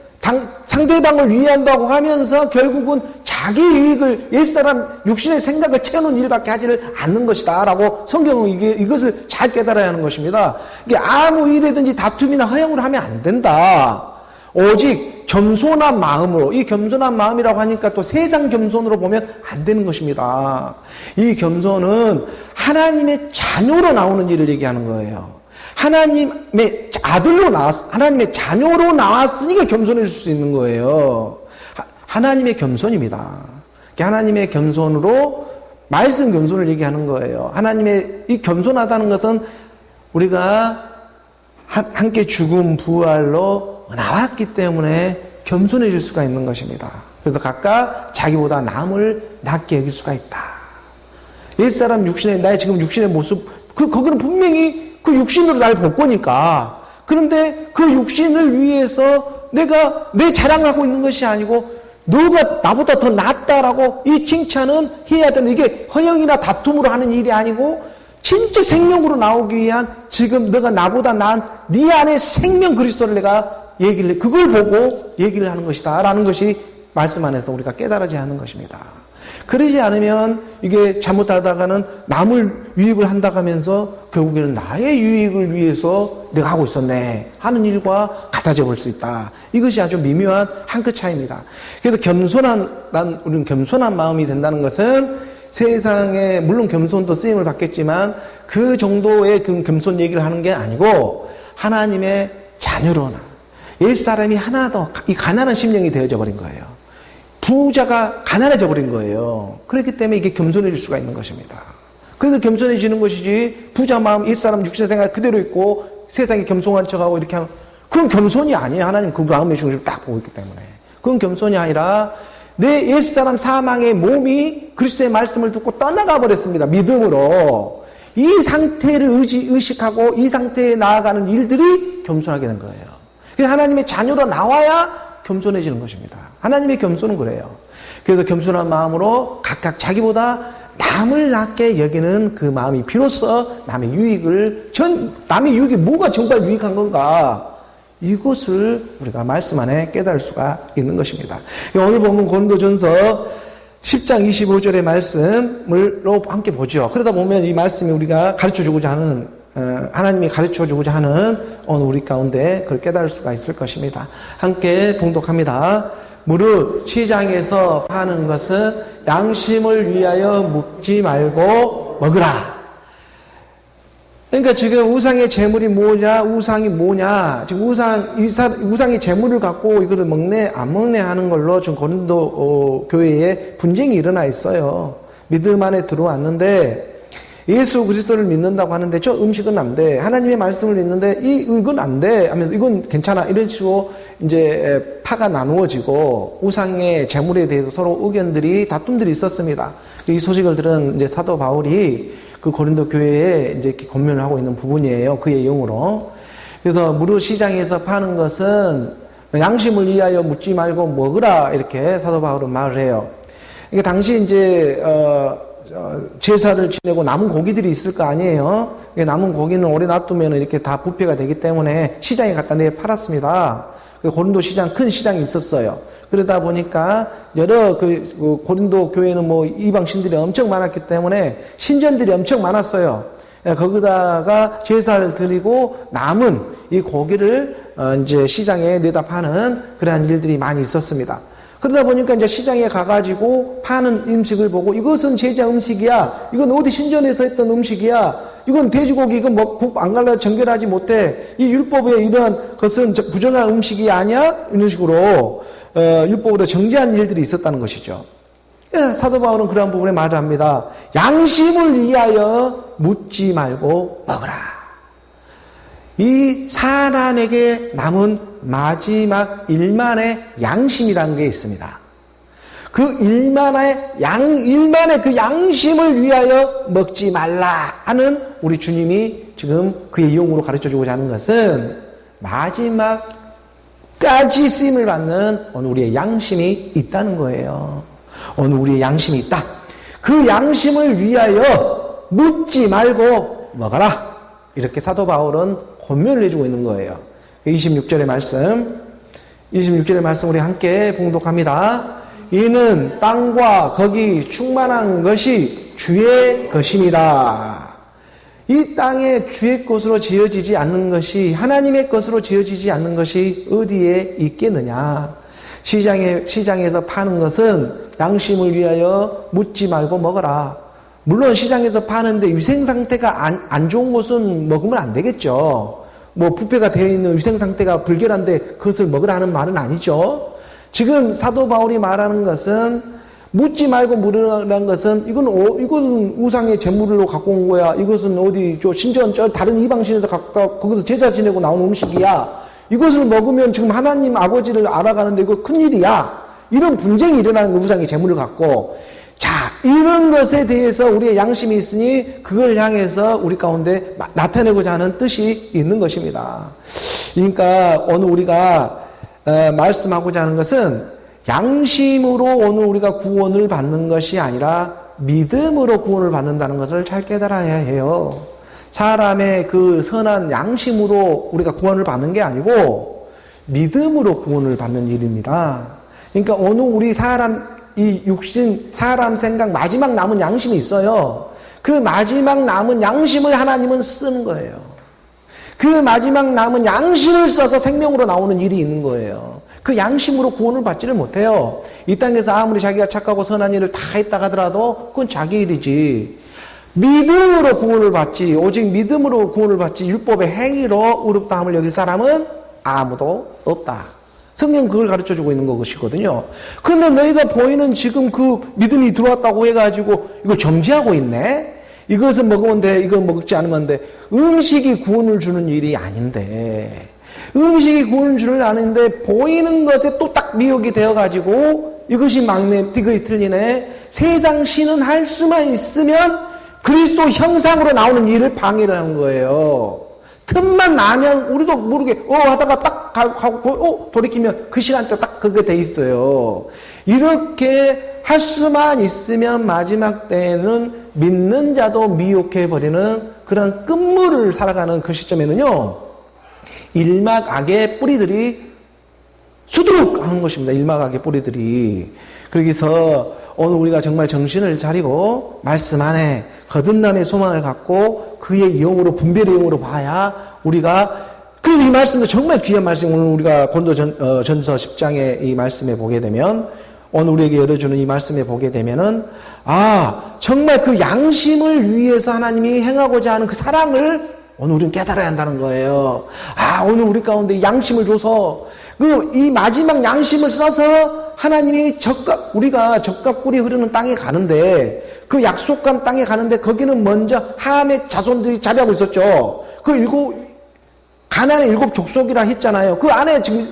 상대방을 위한다고 하면서 결국은 자기 유익을 옛사람 육신의 생각을 채우는 일밖에 하지를 않는 것이다 라고 성경은 이것을 잘 깨달아야 하는 것입니다. 이게 아무 일이든지 다툼이나 허영으로 하면 안 된다. 오직 겸손한 마음으로, 이 겸손한 마음이라고 하니까 또 세상 겸손으로 보면 안 되는 것입니다. 이 겸손은 하나님의 자녀로 나오는 일을 얘기하는 거예요. 하나님의 아들로 하나님의 자녀로 나왔으니까 겸손해질 수 있는 거예요. 하나님의 겸손입니다. 하나님의 겸손으로 말씀 겸손을 얘기하는 거예요. 하나님의 이 겸손하다는 것은 우리가 함께 죽음 부활로 나왔기 때문에 겸손해질 수가 있는 것입니다. 그래서 각각 자기보다 남을 낫게 여길 수가 있다. 옛사람 나의 지금 육신의 모습, 거기는 분명히 그 육신으로 날 볼 거니까. 그런데 그 육신을 위해서 내가 내 자랑하고 있는 것이 아니고 너가 나보다 더 낫다라고 이 칭찬은 해야 되는, 이게 허영이나 다툼으로 하는 일이 아니고 진짜 생명으로 나오기 위한, 지금 너가 나보다 나은 네 안에 생명 그리스도를 내가 얘기를, 그걸 보고 얘기를 하는 것이다 라는 것이 말씀 안에서 우리가 깨달아져야 하는 것입니다. 그러지 않으면 이게 잘못하다가는 남을 유익을 한다고 하면서 결국에는 나의 유익을 위해서 내가 하고 있었네 하는 일과 같아져 볼 수 있다. 이것이 아주 미묘한 한 끗 차이입니다. 그래서 우리는 겸손한 마음이 된다는 것은 세상에 물론 겸손도 쓰임을 받겠지만 그 정도의 그 겸손 얘기를 하는 게 아니고 하나님의 자녀로나 옛사람이 하나도 이 가난한 심령이 되어져 버린 거예요. 부자가 가난해져 버린 거예요. 그렇기 때문에 이게 겸손해질 수가 있는 것입니다. 그래서 겸손해지는 것이지, 부자 마음, 옛사람 육신의 생각 그대로 있고 세상에 겸손한 척하고 이렇게 하면 그건 겸손이 아니에요. 하나님 그 마음의 중심을 딱 보고 있기 때문에. 그건 겸손이 아니라 내 옛사람 사망의 몸이 그리스도의 말씀을 듣고 떠나가 버렸습니다. 믿음으로. 이 상태를 의식하고 이 상태에 나아가는 일들이 겸손하게 된 거예요. 그래서 하나님의 자녀로 나와야 겸손해지는 것입니다. 하나님의 겸손은 그래요. 그래서 겸손한 마음으로 각각 자기보다 남을 낫게 여기는 그 마음이 비로소 남의 유익이 뭐가 정말 유익한 건가, 이것을 우리가 말씀 안에 깨달을 수가 있는 것입니다. 오늘 보면 고린도전서 10장 25절의 말씀으로 함께 보죠. 그러다 보면 이 말씀이 우리가 가르쳐주고자 하는, 하나님이 가르쳐주고자 하는 오늘 우리 가운데 그걸 깨달을 수가 있을 것입니다. 함께 봉독합니다. 무릇 시장에서 파는 것은 양심을 위하여 묵지 말고 먹으라. 그러니까 지금 우상의 재물이 뭐냐, 우상이 뭐냐, 지금 우상의 재물을 갖고 이것을 먹네, 안 먹네 하는 걸로 지금 고린도 교회에 분쟁이 일어나 있어요. 믿음 안에 들어왔는데, 예수 그리스도를 믿는다고 하는데 저 음식은 안 돼. 하나님의 말씀을 믿는데 이건 안 돼. 하면서 이건 괜찮아. 이런 식으로 이제 파가 나누어지고 우상의 재물에 대해서 서로 의견들이, 다툼들이 있었습니다. 이 소식을 들은 이제 사도 바울이 그 고린도 교회에 이제 이렇게 권면을 하고 있는 부분이에요. 그의 영으로. 그래서 무릇 시장에서 파는 것은 양심을 위하여 묻지 말고 먹으라. 이렇게 사도 바울은 말을 해요. 이게 당시 이제, 제사를 지내고 남은 고기들이 있을 거 아니에요. 남은 고기는 오래 놔두면 이렇게 다 부패가 되기 때문에 시장에 갖다 내 팔았습니다. 고린도 시장, 큰 시장이 있었어요. 그러다 보니까 여러 그 고린도 교회는 뭐 이방 신들이 엄청 많았기 때문에 신전들이 엄청 많았어요. 거기다가 제사를 드리고 남은 이 고기를 이제 시장에 내다 파는 그러한 일들이 많이 있었습니다. 그러다 보니까 이제 시장에 가가지고 파는 음식을 보고 이것은 제자 음식이야. 이건 어디 신전에서 했던 음식이야. 이건 돼지고기, 이건 뭐 국 안 갈라 정결하지 못해. 이 율법에 이러한 것은 부정한 음식이 아니야? 이런 식으로 율법으로 정죄한 일들이 있었다는 것이죠. 사도 바울은 그러한 부분에 말을 합니다. 양심을 위하여 묻지 말고 먹으라. 이 사람에게 남은 마지막 일만의 양심이라는 게 있습니다. 그 일만의 그 양심을 위하여 먹지 말라 하는 우리 주님이 지금 그의 이용으로 가르쳐주고자 하는 것은 마지막까지 쓰임을 받는 오늘 우리의 양심이 있다는 거예요. 오늘 우리의 양심이 있다. 그 양심을 위하여 묻지 말고 먹어라. 이렇게 사도 바울은 권면을 해주고 있는 거예요. 26절의 말씀 우리 함께 봉독합니다. 이는 땅과 거기 충만한 것이 주의 것입니다. 이 땅에 주의 것으로 지어지지 않는 것이, 하나님의 것으로 지어지지 않는 것이 어디에 있겠느냐. 시장에서 파는 것은 양심을 위하여 묻지 말고 먹어라. 물론 시장에서 파는데 위생 상태가 안 좋은 것은 먹으면 안 되겠죠. 뷔페가 되어 있는 위생 상태가 불결한데 그것을 먹으라 하는 말은 아니죠. 지금 사도 바울이 말하는 것은 묻지 말고 물으라는 것은 이건 우상의 제물로 갖고 온 거야. 이것은 어디 신전 다른 이방신에서 거기서 제사 지내고 나온 음식이야. 이것을 먹으면 지금 하나님 아버지를 알아가는데 이거 큰일이야. 이런 분쟁이 일어나는 거, 우상의 제물을 갖고. 자, 이런 것에 대해서 우리의 양심이 있으니 그걸 향해서 우리 가운데 나타내고자 하는 뜻이 있는 것입니다. 그러니까 오늘 우리가 말씀하고자 하는 것은 양심으로 오늘 우리가 구원을 받는 것이 아니라 믿음으로 구원을 받는다는 것을 잘 깨달아야 해요. 사람의 그 선한 양심으로 우리가 구원을 받는 게 아니고 믿음으로 구원을 받는 일입니다. 그러니까 오늘 우리 이 육신, 사람 생각, 마지막 남은 양심이 있어요. 그 마지막 남은 양심을 하나님은 쓰는 거예요. 그 마지막 남은 양심을 써서 생명으로 나오는 일이 있는 거예요. 그 양심으로 구원을 받지를 못해요. 이 땅에서 아무리 자기가 착하고 선한 일을 다 했다 하더라도 그건 자기 일이지. 믿음으로 구원을 받지, 오직 믿음으로 구원을 받지 율법의 행위로 의롭다함을 여길 사람은 아무도 없다. 성경은 그걸 가르쳐주고 있는 것이거든요. 그런데 너희가 보이는 지금 그 믿음이 들어왔다고 해가지고 이걸 정지하고 있네? 이것은 먹으면 돼, 이거 먹지 않으면 돼. 음식이 구원을 주는 일이 아닌데, 음식이 구원을 주는 일이 아닌데 보이는 것에 또 딱 미혹이 되어가지고 이것이 막내, 이것이 틀리네. 세상 신은 할 수만 있으면 그리스도 형상으로 나오는 일을 방해를 하는 거예요. 틈만 나면 우리도 모르게 하다가 딱 가고 돌이키면 그 시간대 딱 그게 돼 있어요. 이렇게 할 수만 있으면 마지막 때에는 믿는 자도 미혹해 버리는 그런 끝물을 살아가는 그 시점에는요, 일막악의 뿌리들이 수두룩 하는 것입니다. 일막악의 뿌리들이. 그러기서 오늘 우리가 정말 정신을 차리고 말씀 안에 거듭남의 소망을 갖고 그의 이용으로, 분별의 이용으로 봐야 우리가, 그래서 이 말씀도 정말 귀한 말씀, 오늘 우리가 고린도전서 10장의 이 말씀에 보게 되면, 오늘 우리에게 열어주는 이 말씀에 보게 되면은, 정말 그 양심을 위해서 하나님이 행하고자 하는 그 사랑을 오늘 우리는 깨달아야 한다는 거예요. 오늘 우리 가운데 양심을 줘서, 이 마지막 양심을 써서 하나님이 우리가 적과 꿀이 흐르는 땅에 가는데, 그 약속한 땅에 가는데 거기는 먼저 함의 자손들이 자리하고 있었죠. 가나안의 7 족속이라 했잖아요. 그 안에 지금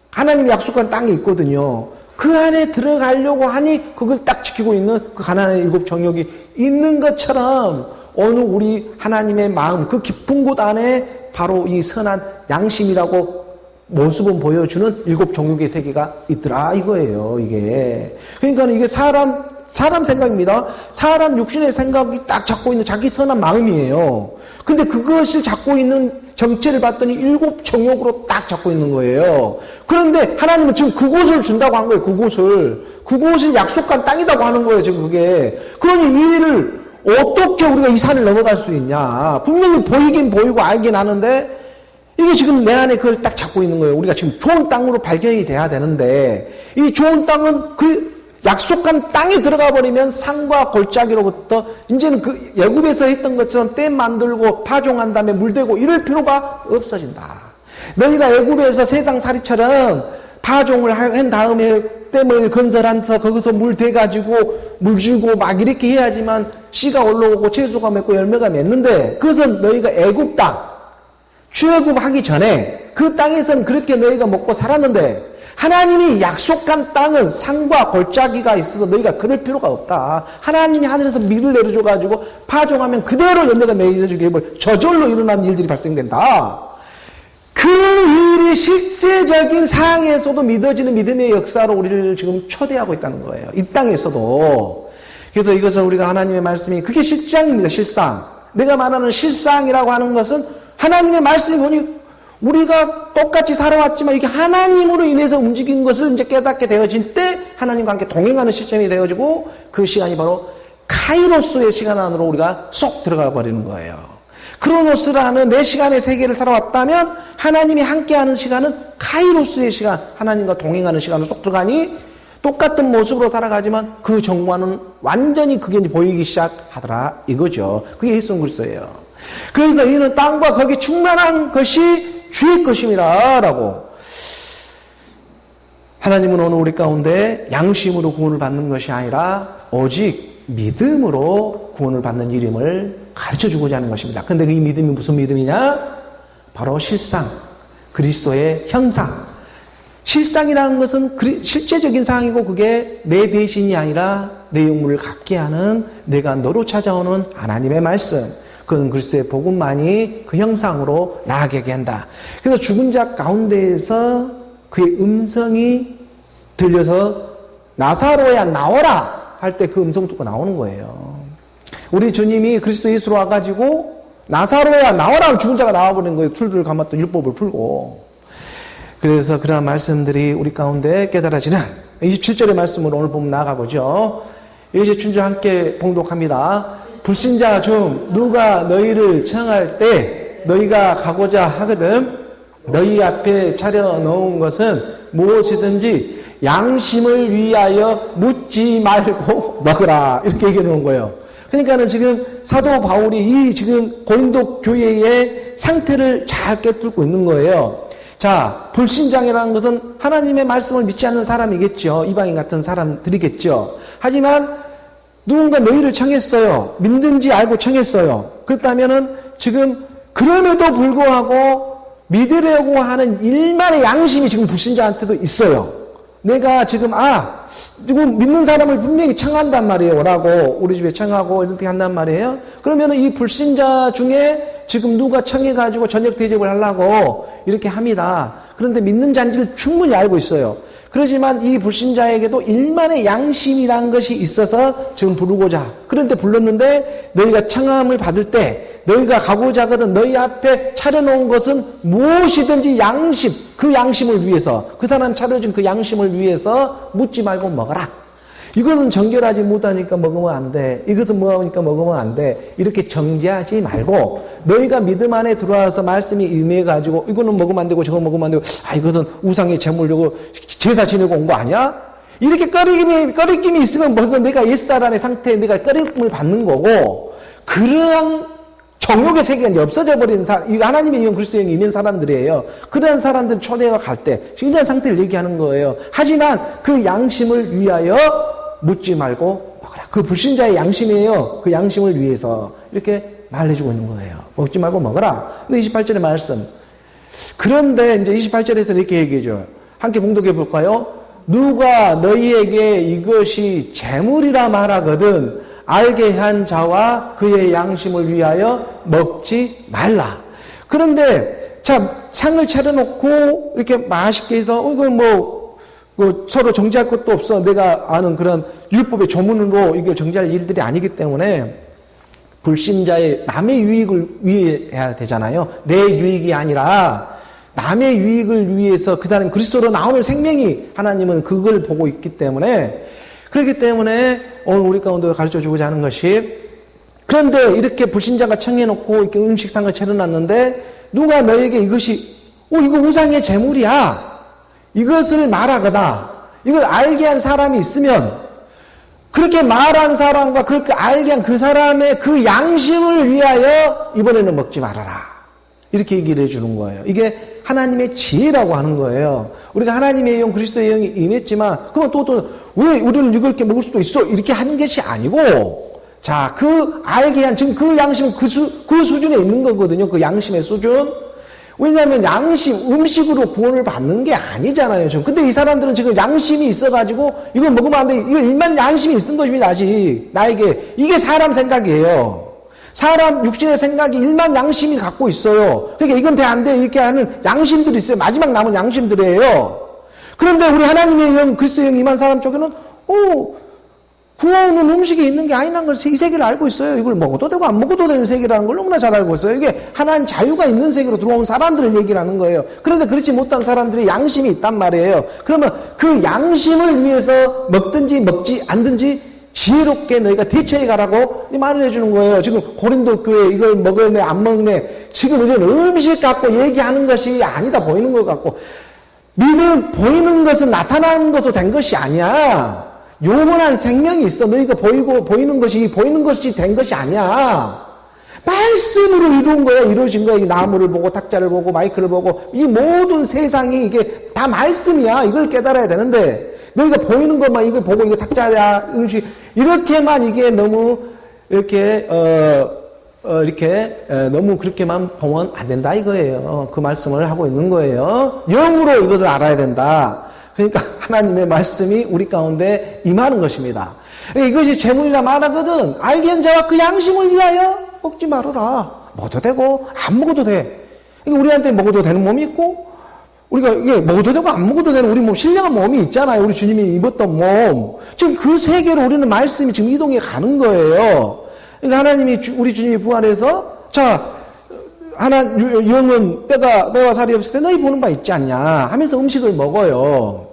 하나님이 약속한 땅이 있거든요. 그 안에 들어가려고 하니 그걸 딱 지키고 있는 그 가나안의 7 정역이 있는 것처럼 오늘 우리 하나님의 마음, 그 깊은 곳 안에 바로 이 선한 양심이라고 모습은 보여주는 7 종육의 세계가 있더라 이거예요. 이게 그러니까 이게 사람 생각입니다. 사람 육신의 생각이 딱 잡고 있는 자기 선한 마음이에요. 근데 그것을 잡고 있는 정체를 봤더니 7 정욕으로 딱 잡고 있는 거예요. 그런데 하나님은 지금 그곳을 준다고 한 거예요. 그곳을 약속한 땅이라고 하는 거예요. 지금 그게. 그러니 이 일을 어떻게 우리가 이 산을 넘어갈 수 있냐. 분명히 보이긴 보이고 알긴 하는데 이게 지금 내 안에 그걸 딱 잡고 있는 거예요. 우리가 지금 좋은 땅으로 발견이 돼야 되는데 이 좋은 땅은 그 약속한 땅에 들어가 버리면 산과 골짜기로부터 이제는 그 애굽에서 했던 것처럼 댐 만들고 파종한 다음에 물대고 이럴 필요가 없어진다. 너희가 애굽에서 세상살이처럼 파종을 한 다음에 댐을 건설해서 거기서 물 대가지고 물 주고 막 이렇게 해야지만 씨가 올라오고 채소가 맺고 열매가 맺는데 그것은 너희가 애굽 땅, 출애굽하기 전에 그 땅에서는 그렇게 너희가 먹고 살았는데 하나님이 약속한 땅은 산과 골짜기가 있어서 너희가 그럴 필요가 없다. 하나님이 하늘에서 밀을 내려줘가지고 파종하면 그대로 열매가 맺어지게 해볼 저절로 일어나는 일들이 발생된다. 그 일이 실제적인 상황에서도 믿어지는 믿음의 역사로 우리를 지금 초대하고 있다는 거예요. 이 땅에서도. 그래서 이것은 우리가 하나님의 말씀이 그게 실상입니다. 실상. 내가 말하는 실상이라고 하는 것은 하나님의 말씀이 보니 우리가 똑같이 살아왔지만 이게 하나님으로 인해서 움직인 것을 이제 깨닫게 되어질 때 하나님과 함께 동행하는 시점이 되어지고 그 시간이 바로 카이로스의 시간 안으로 우리가 쏙 들어가 버리는 거예요. 크로노스라는 내 시간의 세계를 살아왔다면 하나님이 함께하는 시간은 카이로스의 시간, 하나님과 동행하는 시간으로 쏙 들어가니 똑같은 모습으로 살아가지만 그 정과는 완전히 그게 이제 보이기 시작하더라 이거죠. 그게 예수 그리스도예요. 그래서 이는 땅과 거기 충만한 것이 주의 것임이라 라고. 하나님은 오늘 우리 가운데 양심으로 구원을 받는 것이 아니라 오직 믿음으로 구원을 받는 이름을 가르쳐주고자 하는 것입니다. 근데 그 믿음이 무슨 믿음이냐? 바로 실상, 그리스도의 형상. 실상이라는 것은 실제적인 상황이고 그게 내 대신이 아니라 내 영물을 갖게 하는 내가 너로 찾아오는 하나님의 말씀. 그건 그리스도의 복음만이 그 형상으로 나아가게 한다. 그래서 죽은 자 가운데에서 그의 음성이 들려서 나사로야 나오라 할 때 그 음성 듣고 나오는 거예요. 우리 주님이 그리스도 예수로 와가지고 나사로야 나오라 하면 죽은 자가 나와버리는 거예요. 툴툴 감았던 율법을 풀고. 그래서 그러한 말씀들이 우리 가운데 깨달아지는 27절의 말씀으로 오늘 보면 나가보죠. 27절 함께 봉독합니다. 불신자 중 누가 너희를 청할 때 너희가 가고자 하거든 너희 앞에 차려놓은 것은 무엇이든지 양심을 위하여 묻지 말고 먹으라 이렇게 얘기해 놓은 거예요. 그러니까는 지금 사도 바울이 이 지금 고린도 교회의 상태를 잘 꿰뚫고 있는 거예요. 자, 불신자라는 것은 하나님의 말씀을 믿지 않는 사람이겠죠. 이방인 같은 사람들이겠죠. 하지만 누군가 너희를 청했어요. 믿는지 알고 청했어요. 그렇다면은 지금 그럼에도 불구하고 믿으려고 하는 일만의 양심이 지금 불신자한테도 있어요. 내가 지금 지금 믿는 사람을 분명히 청한단 말이에요. 라고 우리 집에 청하고 이렇게 한단 말이에요. 그러면은 이 불신자 중에 지금 누가 청해가지고 저녁 대접을 하려고 이렇게 합니다. 그런데 믿는 자인지를 충분히 알고 있어요. 그렇지만 이 불신자에게도 일만의 양심이란 것이 있어서 지금 부르고자. 그런데 불렀는데 너희가 청함을 받을 때 너희가 가고자 하거든 너희 앞에 차려놓은 것은 무엇이든지 양심, 그 양심을 위해서 그 사람 차려준 그 양심을 위해서 묻지 말고 먹어라. 이것은 정결하지 못하니까 먹으면 안 돼. 이것은 뭐하니까 먹으면 안 돼. 이렇게 정죄하지 말고 너희가 믿음 안에 들어와서 말씀이 임해가지고 이거는 먹으면 안 되고 저거 먹으면 안 되고 이것은 우상의 제물이고 제사 지내고 온 거 아니야? 이렇게 꺼리낌이 있으면 벌써 내가 옛사람의 상태에 내가 꺼리낌을 받는 거고 그러한 정욕의 세계가 이제 없어져 버리는 사람, 이거 하나님의 영 그리스도의 영이 있는 사람들이에요. 그러한 사람들 초대가 갈 때 굉장한 상태를 얘기하는 거예요. 하지만 그 양심을 위하여 묻지 말고 먹으라. 그 불신자의 양심이에요. 그 양심을 위해서 이렇게 말해주고 있는 거예요. 먹지 말고 먹어라. 근데 28절의 말씀. 그런데 이제 28절에서 이렇게 얘기해줘요. 함께 봉독해 볼까요? 누가 너희에게 이것이 재물이라 말하거든 알게 한 자와 그의 양심을 위하여 먹지 말라. 그런데 자 상을 차려놓고 이렇게 맛있게 해서 이건 서로 정지할 것도 없어. 내가 아는 그런 율법의 조문으로 이걸 정지할 일들이 아니기 때문에 불신자의 남의 유익을 위해야 되잖아요. 내 유익이 아니라 남의 유익을 위해서 그 사람이 그리스도로 나오는 생명이 하나님은 그걸 보고 있기 때문에 그렇기 때문에 오늘 우리 가운데 가르쳐주고자 하는 것이 그런데 이렇게 불신자가 청해놓고 이렇게 음식상을 차려놨는데 누가 너에게 이것이 이거 우상의 제물이야. 이것을 말하거나 이걸 알게 한 사람이 있으면 그렇게 말한 사람과 그렇게 알게 한 그 사람의 그 양심을 위하여 이번에는 먹지 말아라. 이렇게 얘기를 해주는 거예요. 이게 하나님의 지혜라고 하는 거예요. 우리가 하나님의 영, 그리스도의 영이 임했지만 그러면 또 왜 우리는 이걸 이렇게 먹을 수도 있어? 이렇게 하는 것이 아니고 자, 그 알게 한 지금 그 양심은 그 수준에 있는 거거든요. 그 양심의 수준. 왜냐하면 양심, 음식으로 구원을 받는 게 아니잖아요, 지금. 근데 이 사람들은 지금 양심이 있어가지고, 이걸 먹으면 안 돼. 이거 일만 양심이 있는 것입니다, 아직. 나에게. 이게 사람 생각이에요. 사람 육신의 생각이 일만 양심이 갖고 있어요. 그러니까 이건 돼, 안 돼. 이렇게 하는 양심들이 있어요. 마지막 남은 양심들이에요. 그런데 우리 하나님의 영, 그리스도의 영 임한 사람 쪽에는, 구원은 음식에 있는 게 아니라는 걸 이 세계를 알고 있어요. 이걸 먹어도 되고 안 먹어도 되는 세계라는 걸 너무나 잘 알고 있어요. 이게 하나님 자유가 있는 세계로 들어온 사람들을 얘기를 하는 거예요. 그런데 그렇지 못한 사람들이 양심이 있단 말이에요. 그러면 그 양심을 위해서 먹든지 먹지 않든지 지혜롭게 너희가 대처해 가라고 말을 해주는 거예요. 지금 고린도 교회 이걸 먹을래 안 먹네. 지금 이제 음식 갖고 얘기하는 것이 아니다 보이는 것 같고, 믿음 보이는 것은 나타나는 것으로 된 것이 아니야. 영원한 생명이 있어. 너희가 보이는 것이 된 것이 아니야. 말씀으로 이룬 거야. 이루어진 거야. 이 나무를 보고, 탁자를 보고, 마이크를 보고, 이 모든 세상이 이게 다 말씀이야. 이걸 깨달아야 되는데, 너희가 보이는 것만 이거 보고, 이거 탁자야, 음식, 이렇게만 이게 너무, 이렇게, 너무 그렇게만 보면 안 된다 이거예요. 그 말씀을 하고 있는 거예요. 영으로 이것을 알아야 된다. 그러니까 하나님의 말씀이 우리 가운데 임하는 것입니다. 이것이 재물이나 말하거든. 알게 자와 그 양심을 위하여 먹지 말아라. 먹어도 되고 안 먹어도 돼. 우리한테 먹어도 되는 몸이 있고, 우리가 이게 먹어도 되고 안 먹어도 되는 우리 몸, 신령한 몸이 있잖아요. 우리 주님이 입었던 몸. 지금 그 세계로 우리는 말씀이 지금 이동해 가는 거예요. 그러니까 하나님이 우리 주님이 부활해서 영은 뼈와 살이 없을 때 너희 보는 바 있지 않냐 하면서 음식을 먹어요.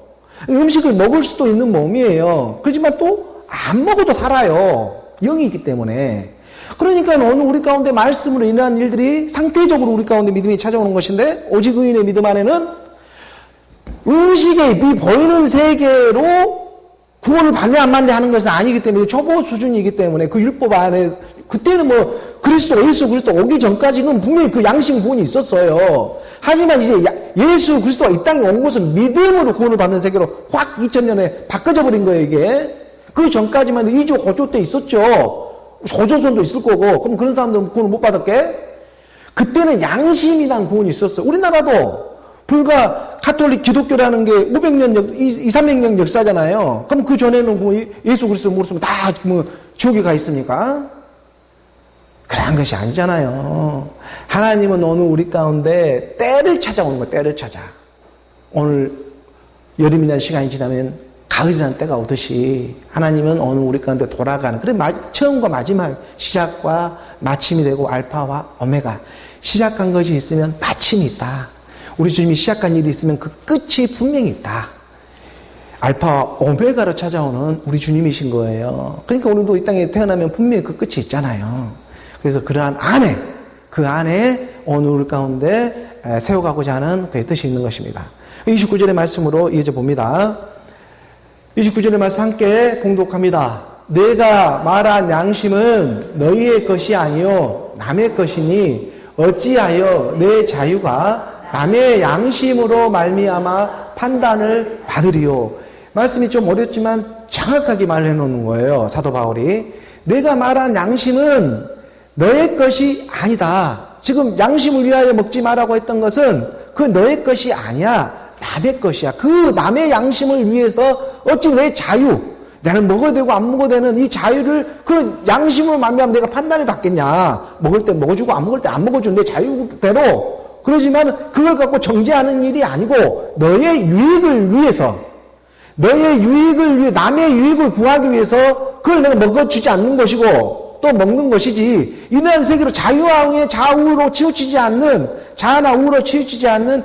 음식을 먹을 수도 있는 몸이에요. 그렇지만 또 안 먹어도 살아요. 영이 있기 때문에. 그러니까 오늘 우리 가운데 말씀으로 인한 일들이 상태적으로 우리 가운데 믿음이 찾아오는 것인데, 오직 의인의 믿음 안에는 음식에 이 보이는 세계로 구원을 받냐 안 받냐 하는 것은 아니기 때문에, 초보 수준이기 때문에 그 율법 안에 그때는 예수 그리스도 오기 전까지는 분명히 그 양심 구원이 있었어요. 하지만 이제 예수 그리스도가 이 땅에 온 것은 믿음으로 구원을 받는 세계로 확 2000년에 바꿔져 버린 거예요, 이게. 그 전까지만 이주 고조 때 있었죠. 고조선도 있을 거고. 그럼 그런 사람들은 구원을 못 받았게? 그때는 양심이란 구원이 있었어요. 우리나라도 불과 가톨릭 기독교라는 게 300년 역사잖아요. 그럼 그 전에는 예수 그리스도 모르면 다 지옥에 가 있습니까? 그런 것이 아니잖아요. 하나님은 오늘 우리 가운데 때를 찾아오는 거예요. 때를 찾아. 오늘 여름이라는 시간이 지나면 가을이라는 때가 오듯이 하나님은 오늘 우리 가운데 돌아가는, 그래 처음과 마지막, 시작과 마침이 되고 알파와 오메가. 시작한 것이 있으면 마침이 있다. 우리 주님이 시작한 일이 있으면 그 끝이 분명히 있다. 알파와 오메가로 찾아오는 우리 주님이신 거예요. 그러니까 오늘도 이 땅에 태어나면 분명히 그 끝이 있잖아요. 그래서 그러한 그 안에 오늘 우리 가운데 세워가고자 하는 그의 뜻이 있는 것입니다. 29절의 말씀으로 이어져 봅니다. 29절의 말씀 함께 봉독합니다. 내가 말한 양심은 너희의 것이 아니요 남의 것이니 어찌하여 내 자유가 남의 양심으로 말미암아 판단을 받으리요. 말씀이 좀 어렵지만 정확하게 말해 놓는 거예요. 사도 바울이. 내가 말한 양심은 너의 것이 아니다. 지금 양심을 위하여 먹지 말라고 했던 것은 그 너의 것이 아니야. 남의 것이야. 그 남의 양심을 위해서 어찌 내 자유, 나는 먹어도 되고 안 먹어도 되는 이 자유를 그 양심으로 말미암아 내가 판단을 받겠냐. 먹을 때 먹어주고 안 먹을 때 안 먹어주는 내 자유대로. 그러지만 그걸 갖고 정죄하는 일이 아니고 너의 유익을 위해서, 남의 유익을 구하기 위해서 그걸 내가 먹어주지 않는 것이고 또 먹는 것이지, 이러한 세계로 자유와 좌우로 치우치지 않는, 자아나 우로 치우치지 않는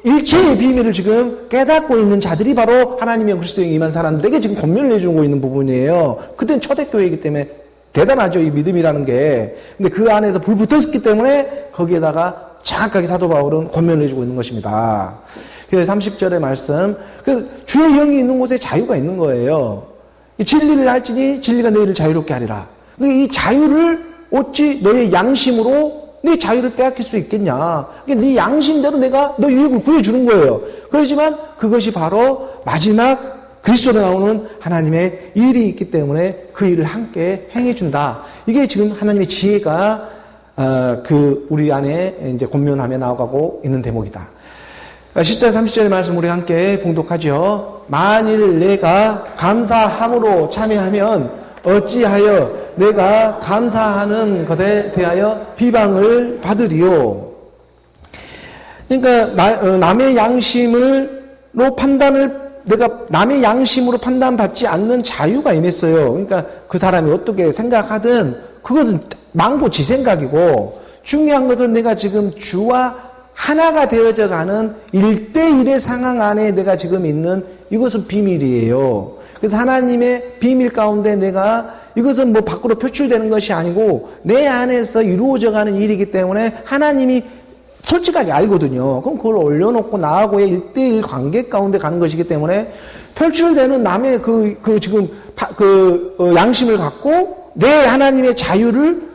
일체의 비밀을 지금 깨닫고 있는 자들이 바로 하나님의 그리스도에 임한 사람들에게 지금 권면을 해주고 있는 부분이에요. 그때는 초대교회이기 때문에 대단하죠, 이 믿음이라는 게. 근데 그 안에서 불 붙었기 때문에 거기에다가 정확하게 사도 바울은 권면을 해주고 있는 것입니다. 그래서 30절의 말씀, 주의 영이 있는 곳에 자유가 있는 거예요. 이 진리를 할지니 진리가 너희를 자유롭게 하리라. 이 자유를 어찌 너의 양심으로 네 자유를 빼앗길 수 있겠냐. 네 양심대로 내가 너 유익을 구해주는 거예요. 그렇지만 그것이 바로 마지막 그리스도로 나오는 하나님의 일이 있기 때문에 그 일을 함께 행해준다. 이게 지금 하나님의 지혜가 우리 안에 이제 권면하며 나아가고 있는 대목이다. 10절 30절의 말씀 우리 함께 봉독하죠. 만일 내가 감사함으로 참여하면 어찌하여 내가 감사하는 것에 대하여 비방을 받으리요. 그러니까 남의 양심으로 내가 남의 양심으로 판단받지 않는 자유가 임했어요. 그러니까 그 사람이 어떻게 생각하든 그것은 망고 지 생각이고, 중요한 것은 내가 지금 주와 하나가 되어져 가는 1대1의 상황 안에 내가 지금 있는 이것은 비밀이에요. 그래서 하나님의 비밀 가운데 내가 이것은 뭐 밖으로 표출되는 것이 아니고 내 안에서 이루어져 가는 일이기 때문에 하나님이 솔직하게 알거든요. 그럼 그걸 올려놓고 나하고의 1대1 관계 가운데 가는 것이기 때문에 표출되는 남의 양심을 갖고 내 하나님의 자유를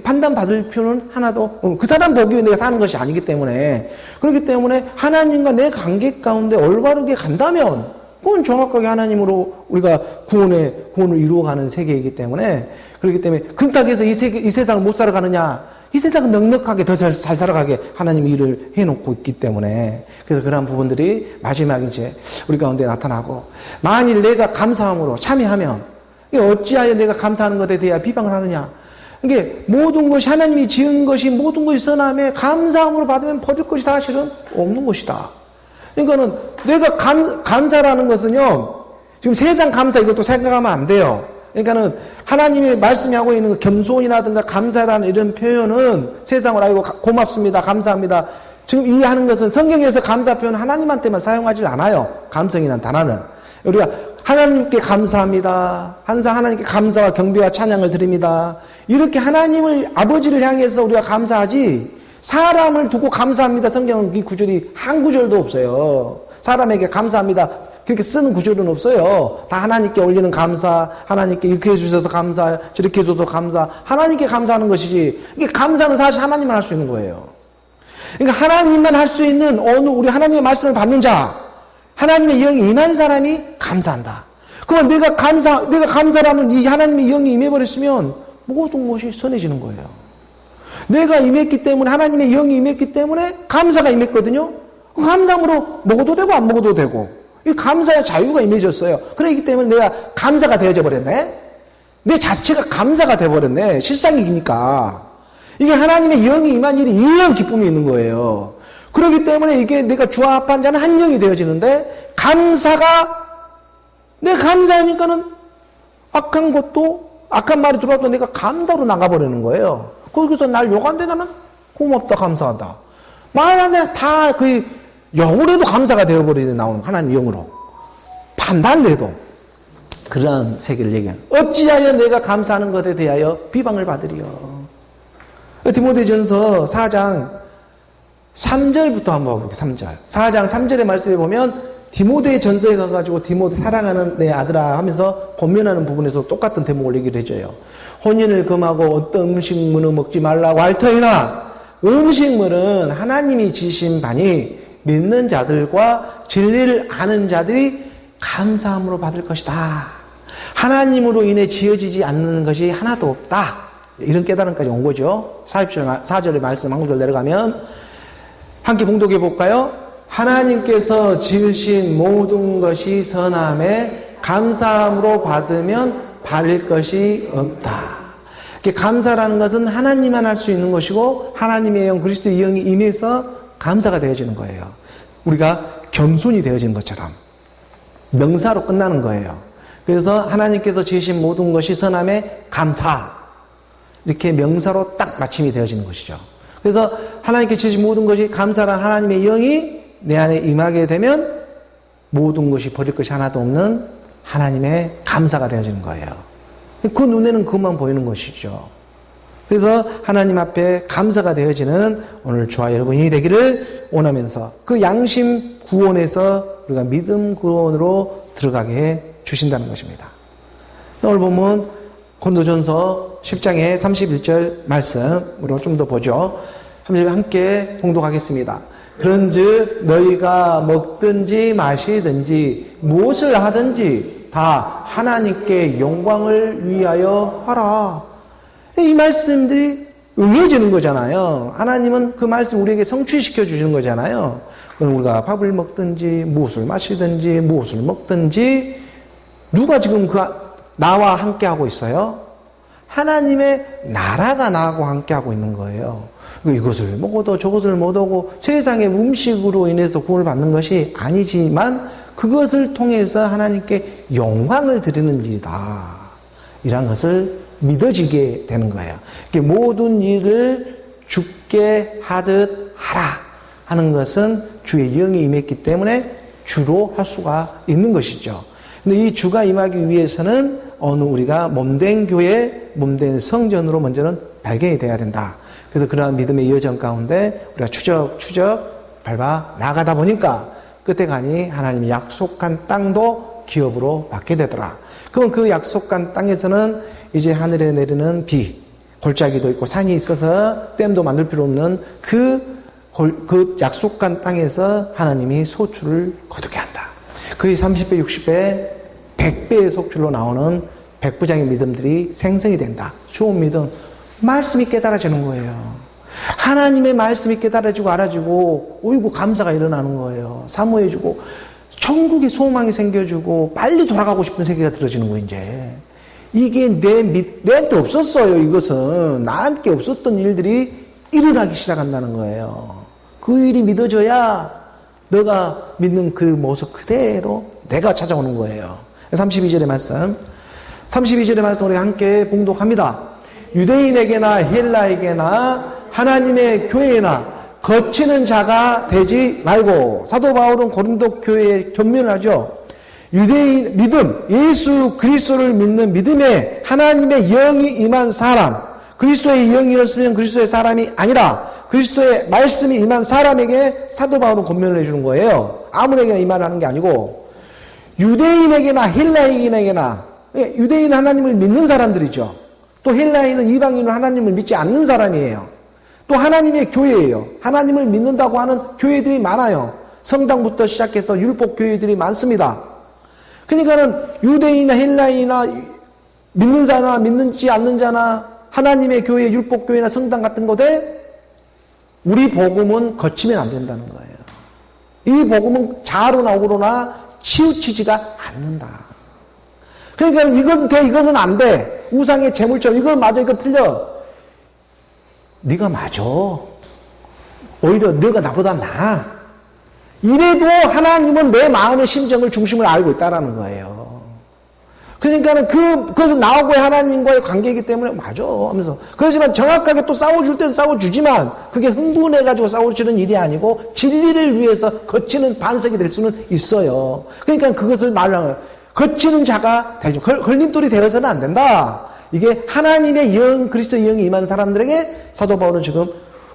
판단받을 필요는 하나도, 그 사람 보기에 내가 사는 것이 아니기 때문에, 그렇기 때문에 하나님과 내 관계 가운데 올바르게 간다면 그건 정확하게 하나님으로 우리가 구원을 이루어가는 세계이기 때문에, 그렇기 때문에 근딱해서 이 세상을 못 살아가느냐, 이 세상은 넉넉하게 더 잘 살아가게 하나님이 일을 해놓고 있기 때문에, 그래서 그러한 부분들이 마지막에 이제 우리 가운데 나타나고, 만일 내가 감사함으로 참여하면 어찌하여 내가 감사하는 것에 대해 비방을 하느냐. 이게 모든 것이 하나님이 지은 것이 모든 것이 선함에 감사함으로 받으면 버릴 것이 사실은 없는 것이다. 그러니까는 내가 감사라는 것은요, 지금 세상 감사 이것도 생각하면 안 돼요. 그러니까는 하나님이 말씀이 하고 있는 겸손이라든가 감사라는 이런 표현은 세상을 알고 고맙습니다, 감사합니다. 지금 이 하는 것은 성경에서 감사 표현 하나님한테만 사용하지 않아요. 감성이라는 단어는. 우리가 하나님께 감사합니다. 항상 하나님께 감사와 경배와 찬양을 드립니다. 이렇게 하나님을, 아버지를 향해서 우리가 감사하지, 사람을 두고 감사합니다. 성경은 이 구절이 한 구절도 없어요. 사람에게 감사합니다. 그렇게 쓰는 구절은 없어요. 다 하나님께 올리는 감사, 하나님께 이렇게 해주셔서 감사, 저렇게 해줘서 감사, 하나님께 감사하는 것이지, 이게 감사는 사실 하나님만 할 수 있는 거예요. 그러니까 하나님만 할 수 있는 우리 하나님의 말씀을 받는 자, 하나님의 영이 임한 사람이 감사한다. 그럼 내가 감사라는 이 하나님의 영이 임해버렸으면 모든 것이 선해지는 거예요. 내가 임했기 때문에, 하나님의 영이 임했기 때문에 감사가 임했거든요. 그 감사함으로 먹어도 되고 안 먹어도 되고, 이 감사의 자유가 임해졌어요. 그렇기 때문에 내가 감사가 되어져 버렸네. 내 자체가 감사가 되어버렸네. 실상이니까. 이게 하나님의 영이 임한 일이 이런 기쁨이 있는 거예요. 그렇기 때문에 이게 내가 주와 합한 자는 한 영이 되어지는데, 내가 감사하니까는 악한 말이 들어와도 내가 감사로 나가버리는 거예요. 거기서 날 욕한데 나는 고맙다, 감사하다. 말 안 해, 다 영으로도 감사가 되어버리는 나오는 하나님 영으로. 판단해도. 그러한 세계를 얘기하는. 어찌하여 내가 감사하는 것에 대하여 비방을 받으리요. 디모데전서 4장 3절부터 한번 볼게요. 3절. 4장 3절의 말씀에 보면 디모데 전서에 가가지고 디모데 사랑하는 내 아들아 하면서 권면하는 부분에서 똑같은 대목을 얘기를 해줘요. 혼인을 금하고 어떤 음식물은 먹지 말라고 할 터이나 음식물은 하나님이 지신 바니 믿는 자들과 진리를 아는 자들이 감사함으로 받을 것이다. 하나님으로 인해 지어지지 않는 것이 하나도 없다. 이런 깨달음까지 온 거죠. 4절의 말씀 한 구절 내려가면 함께 봉독해 볼까요? 하나님께서 지으신 모든 것이 선함에 감사함으로 받으면 받을 것이 없다. 감사라는 것은 하나님만 할 수 있는 것이고 하나님의 영, 그리스도의 영이 임해서 감사가 되어지는 거예요. 우리가 겸손이 되어지는 것처럼 명사로 끝나는 거예요. 그래서 하나님께서 지으신 모든 것이 선함에 감사, 이렇게 명사로 딱 마침이 되어지는 것이죠. 그래서 하나님께 지으신 모든 것이 감사란 하나님의 영이 내 안에 임하게 되면 모든 것이 버릴 것이 하나도 없는 하나님의 감사가 되어지는 거예요. 그 눈에는 그것만 보이는 것이죠. 그래서 하나님 앞에 감사가 되어지는 오늘 저와 여러분이 되기를 원하면서 그 양심 구원에서 우리가 믿음 구원으로 들어가게 해 주신다는 것입니다. 오늘 보면 고린도전서 10장의 31절 말씀으로 좀 더 보죠. 30절 함께 봉독하겠습니다. 그런즉 너희가 먹든지 마시든지 무엇을 하든지 다 하나님께 영광을 위하여 하라. 이 말씀들이 응해지는 거잖아요. 하나님은 그 말씀 우리에게 성취시켜 주시는 거잖아요. 그럼 우리가 밥을 먹든지 무엇을 마시든지 무엇을 먹든지 누가 지금 나와 함께 하고 있어요? 하나님의 나라가 나하고 함께 하고 있는 거예요. 이것을 먹어도 저것을 못하고 세상의 음식으로 인해서 구원을 받는 것이 아니지만 그것을 통해서 하나님께 영광을 드리는 일이다. 이런 것을 믿어지게 되는 거예요. 모든 일을 주께 하듯 하라 하는 것은 주의 영이 임했기 때문에 주로 할 수가 있는 것이죠. 근데 이 주가 임하기 위해서는 어느 우리가 몸된 교회, 몸된 성전으로 먼저는 발견이 돼야 된다. 그래서 그러한 믿음의 여정 가운데 우리가 추적 밟아 나가다 보니까 끝에 가니 하나님이 약속한 땅도 기업으로 받게 되더라. 그럼 그 약속한 땅에서는 이제 하늘에 내리는 비, 골짜기도 있고 산이 있어서 댐도 만들 필요 없는 그 약속한 땅에서 하나님이 소출을 거두게 한다. 거의 30배, 60배, 100배의 속출로 나오는 백부장의 믿음들이 생성이 된다. 좋은 믿음. 말씀이 깨달아지는 거예요. 하나님의 말씀이 깨달아지고 알아지고 어이구 감사가 일어나는 거예요. 사모해주고 천국의 소망이 생겨주고 빨리 돌아가고 싶은 세계가 들어지는 거예요. 이제 이게 내한테 없었어요. 이것은 나한테 없었던 일들이 일어나기 시작한다는 거예요. 그 일이 믿어져야 너가 믿는 그 모습 그대로 내가 찾아오는 거예요. 32절의 말씀 우리 함께 봉독합니다. 유대인에게나 헬라에게나 하나님의 교회나 거치는 자가 되지 말고. 사도 바울은 고린도 교회에 견면을 하죠. 유대인 믿음, 예수 그리스도를 믿는 믿음에 하나님의 영이 임한 사람, 그리스도의 영이 없으면 그리스도의 사람이 아니라 그리스도의 말씀이 임한 사람에게 사도 바울은 권면을 해주는 거예요. 아무에게나 임하라는 게 아니고 유대인에게나 헬라인에게나. 유대인은 하나님을 믿는 사람들이죠. 또 헬라인은 이방인은 하나님을 믿지 않는 사람이에요. 또 하나님의 교회예요. 하나님을 믿는다고 하는 교회들이 많아요. 성당부터 시작해서 율법 교회들이 많습니다. 그러니까는 유대인이나 헬라인이나 믿는 자나 믿는지 않는 자나 하나님의 교회, 율법 교회나 성당 같은 곳에 우리 복음은 거치면 안 된다는 거예요. 이 복음은 자로나 우로나 치우치지가 않는다. 그러니까 이건 돼, 이것은 안 돼. 우상의 제물처럼 이건 맞아, 이거 틀려. 네가 맞아. 오히려 네가 나보다 나아. 이래도 하나님은 내 마음의 심정을 중심을 알고 있다는 거예요. 그러니까는 그것은 나하고의 하나님과의 관계이기 때문에 맞아 하면서. 그렇지만 정확하게 또 싸워줄 때는 싸워주지만 그게 흥분해가지고 싸워주는 일이 아니고 진리를 위해서 거치는 반석이 될 수는 있어요. 그러니까 그것을 말하는 거치는 자가 되죠. 걸림돌이 되어서는 안 된다. 이게 하나님의 영, 그리스도의 영이 임하는 사람들에게 사도 바울은 지금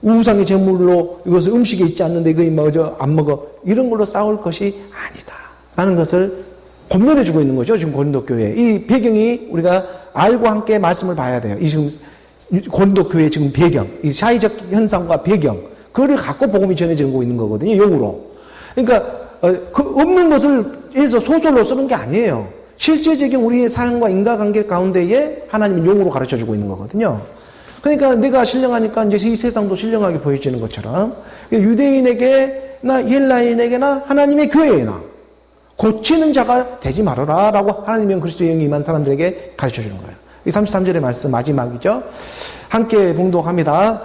우상의 제물로 이것을 음식에 있지 않는데 이거 먹어 안 먹어 이런 걸로 싸울 것이 아니다 라는 것을 권면해 주고 있는 거죠. 지금 고린도 교회 이 배경이 우리가 알고 함께 말씀을 봐야 돼요. 이 지금 고린도 교회 지금 배경, 이 사회적 현상과 배경 그거를 갖고 복음이 전해지고 있는 거거든요. 영으로. 그러니까 그 없는 것을 해서 소설로 쓰는 게 아니에요. 실제적인 우리의 삶과 인과관계 가운데에 하나님은 영으로 가르쳐주고 있는 거거든요. 그러니까 내가 신령하니까 이제 이 세상도 신령하게 보여지는 것처럼 유대인에게나 헬라인에게나 하나님의 교회에나 고치는 자가 되지 말아라 라고 하나님의 그리스도의 영이 임한 사람들에게 가르쳐주는 거예요. 이 33절의 말씀 마지막이죠. 함께 봉독합니다.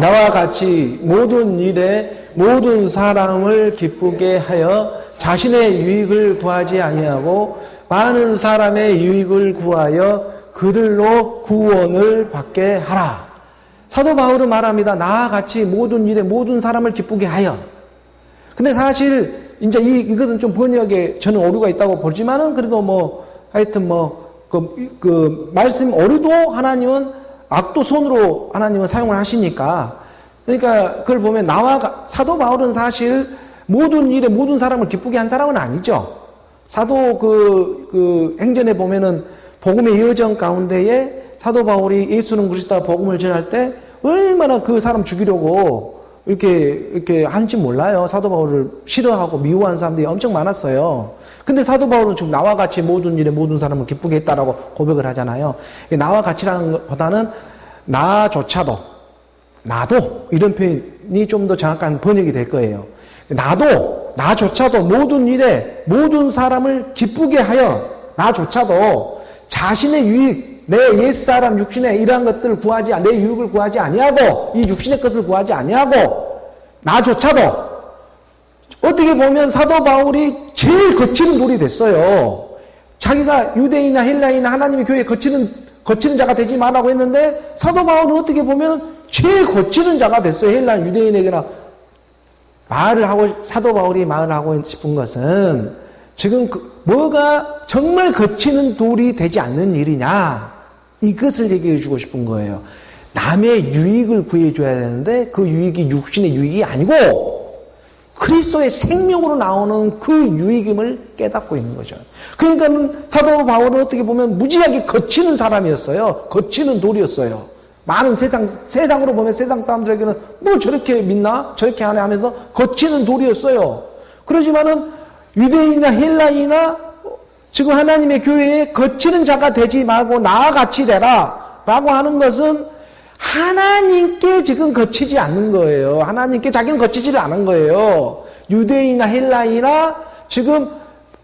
나와 같이 모든 일에 모든 사람을 기쁘게 하여 자신의 유익을 구하지 아니하고 많은 사람의 유익을 구하여 그들로 구원을 받게 하라. 사도 바울은 말합니다. 나와 같이 모든 일에 모든 사람을 기쁘게 하여. 근데 사실 이제 이것은 좀 번역에 저는 오류가 있다고 보지만은 그래도 하여튼 그 말씀 오류도 하나님은 악도 손으로 하나님은 사용을 하시니까 그러니까 그걸 보면 사도 바울은 사실 모든 일에 모든 사람을 기쁘게 한 사람은 아니죠. 사도 그 행전에 보면은 복음의 여정 가운데에 사도 바울이 예수는 그리스도다 복음을 전할 때 얼마나 그 사람 죽이려고 이렇게 한지 몰라요. 사도 바울을 싫어하고 미워한 사람들이 엄청 많았어요. 근데 사도 바울은 지금 나와 같이 모든 일에 모든 사람을 기쁘게 했다라고 고백을 하잖아요. 나와 같이라는 것보다는 나조차도 나도 이런 표현이 좀 더 정확한 번역이 될 거예요. 나도 나조차도 모든 일에 모든 사람을 기쁘게 하여 나조차도 자신의 유익 내 옛사람 육신의 이러한 것들을 구하지 내 유익을 구하지 아니하고 이 육신의 것을 구하지 아니하고 나조차도 어떻게 보면 사도 바울이 제일 거치는 돌이 됐어요. 자기가 유대인이나 헬라인이나 하나님의 교회에 거치는 자가 되지 말라고 했는데 사도 바울은 어떻게 보면 제일 거치는 자가 됐어요. 헬라인 유대인에게나 사도 바울이 말을 하고 싶은 것은 지금 뭐가 정말 거치는 돌이 되지 않는 일이냐 이것을 얘기해 주고 싶은 거예요. 남의 유익을 구해줘야 되는데 그 유익이 육신의 유익이 아니고 그리스도의 생명으로 나오는 그 유익임을 깨닫고 있는 거죠. 그러니까 사도 바울은 어떻게 보면 무지하게 거치는 사람이었어요. 거치는 돌이었어요. 많은 세상으로 보면 세상 사람들에게는 뭐 저렇게 믿나? 저렇게 하네 하면서 거치는 돌이었어요. 그러지만은 유대인이나 헬라인이나 지금 하나님의 교회에 거치는 자가 되지 말고 나와 같이 되라 라고 하는 것은 하나님께 지금 거치지 않는 거예요. 하나님께 자기는 거치지를 않은 거예요. 유대인이나 헬라인이나 지금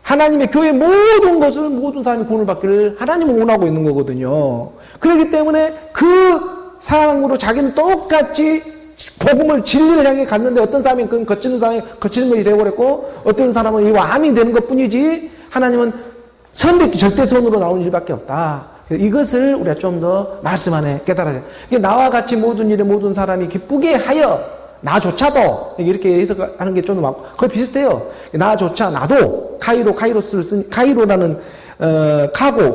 하나님의 교회 모든 것을 모든 사람이 구원을 받기를 하나님은 원하고 있는 거거든요. 그렇기 때문에 그 상황으로 자기는 똑같이 복음을 진리를 향해 갔는데 어떤 사람이 그 거치는 사람이 거치는 것이 되어버렸고 어떤 사람은 이 왕이 되는 것 뿐이지 하나님은 선택 절대선으로 나오는 일밖에 없다. 이것을 우리가 좀 더 말씀 안에 깨달아야 돼요. 나와 같이 모든 일에 모든 사람이 기쁘게 하여 나조차도 이렇게 해석하는 게 좀 거의 비슷해요. 나조차 나도 카이로스를 쓴 카이로라는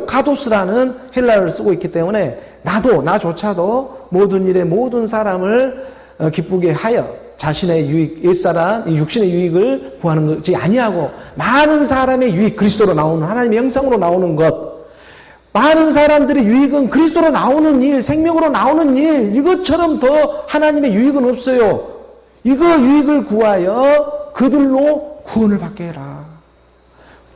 카도스라는 헬라어를 쓰고 있기 때문에 나조차도 모든 일에 모든 사람을 기쁘게 하여 자신의 유익, 옛사람, 육신의 유익을 구하는 것이 아니하고 많은 사람의 유익, 그리스도로 나오는 하나님의 형상으로 나오는 것, 많은 사람들의 유익은 그리스도로 나오는 일, 생명으로 나오는 일, 이것처럼 더 하나님의 유익은 없어요. 이거 유익을 구하여 그들로 구원을 받게 해라.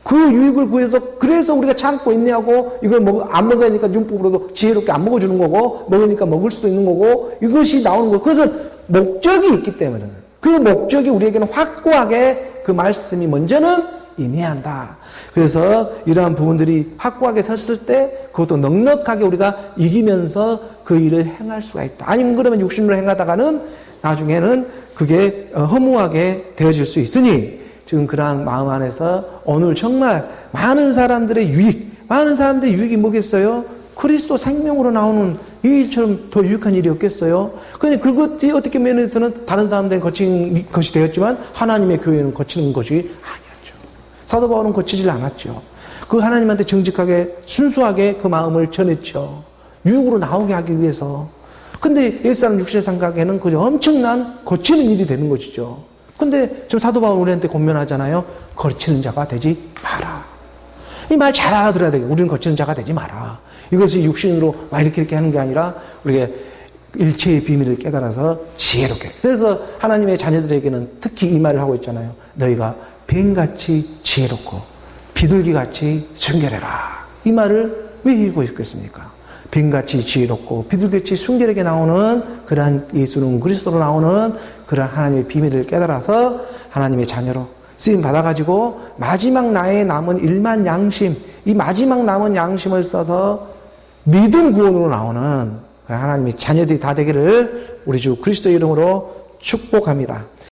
그 유익을 구해서 그래서 우리가 참고 있냐고 이걸 안 먹으니까 율법으로도 지혜롭게 안 먹어주는 거고 먹으니까 먹을 수도 있는 거고 이것이 나오는 거. 그것은 목적이 있기 때문에 그 목적이 우리에게는 확고하게 그 말씀이 먼저는 임해야 한다. 그래서 이러한 부분들이 확고하게 섰을 때 그것도 넉넉하게 우리가 이기면서 그 일을 행할 수가 있다. 아니면 그러면 육신으로 행하다가는 나중에는 그게 허무하게 되어질 수 있으니 지금 그러한 마음 안에서 오늘 정말 많은 사람들의 유익이 뭐겠어요? 그리스도 생명으로 나오는 이 일처럼 더 유익한 일이 없겠어요? 근데 그것이 어떻게 면에서는 다른 사람들은 거친 것이 되었지만 하나님의 교회는 거치는 것이 아니었죠. 사도 바울은 거치질 않았죠. 그 하나님한테 정직하게 순수하게 그 마음을 전했죠. 유익으로 나오게 하기 위해서. 근데 옛사람 육신의 생각에는 그 엄청난 거치는 일이 되는 것이죠. 근데 지금 사도 바울 우리한테 권면하잖아요. 거치는 자가 되지 마라. 이 말 잘 알아들어야 돼요. 우리는 거치는 자가 되지 마라. 이것이 육신으로 막 이렇게 하는 게 아니라 우리가 일체의 비밀을 깨달아서 지혜롭게. 그래서 하나님의 자녀들에게는 특히 이 말을 하고 있잖아요. 너희가 뱀같이 지혜롭고 비둘기같이 순결해라. 이 말을 왜 읽고 있겠습니까? 뱀같이 지혜롭고 비둘기같이 순결하게 나오는 그러한 예수는 그리스도로 나오는 그러한 하나님의 비밀을 깨달아서 하나님의 자녀로 쓰임 받아가지고 마지막 나의 남은 일만 양심, 이 마지막 남은 양심을 써서 믿음 구원으로 나오는 하나님의 자녀들이 다 되기를 우리 주 그리스도 이름으로 축복합니다.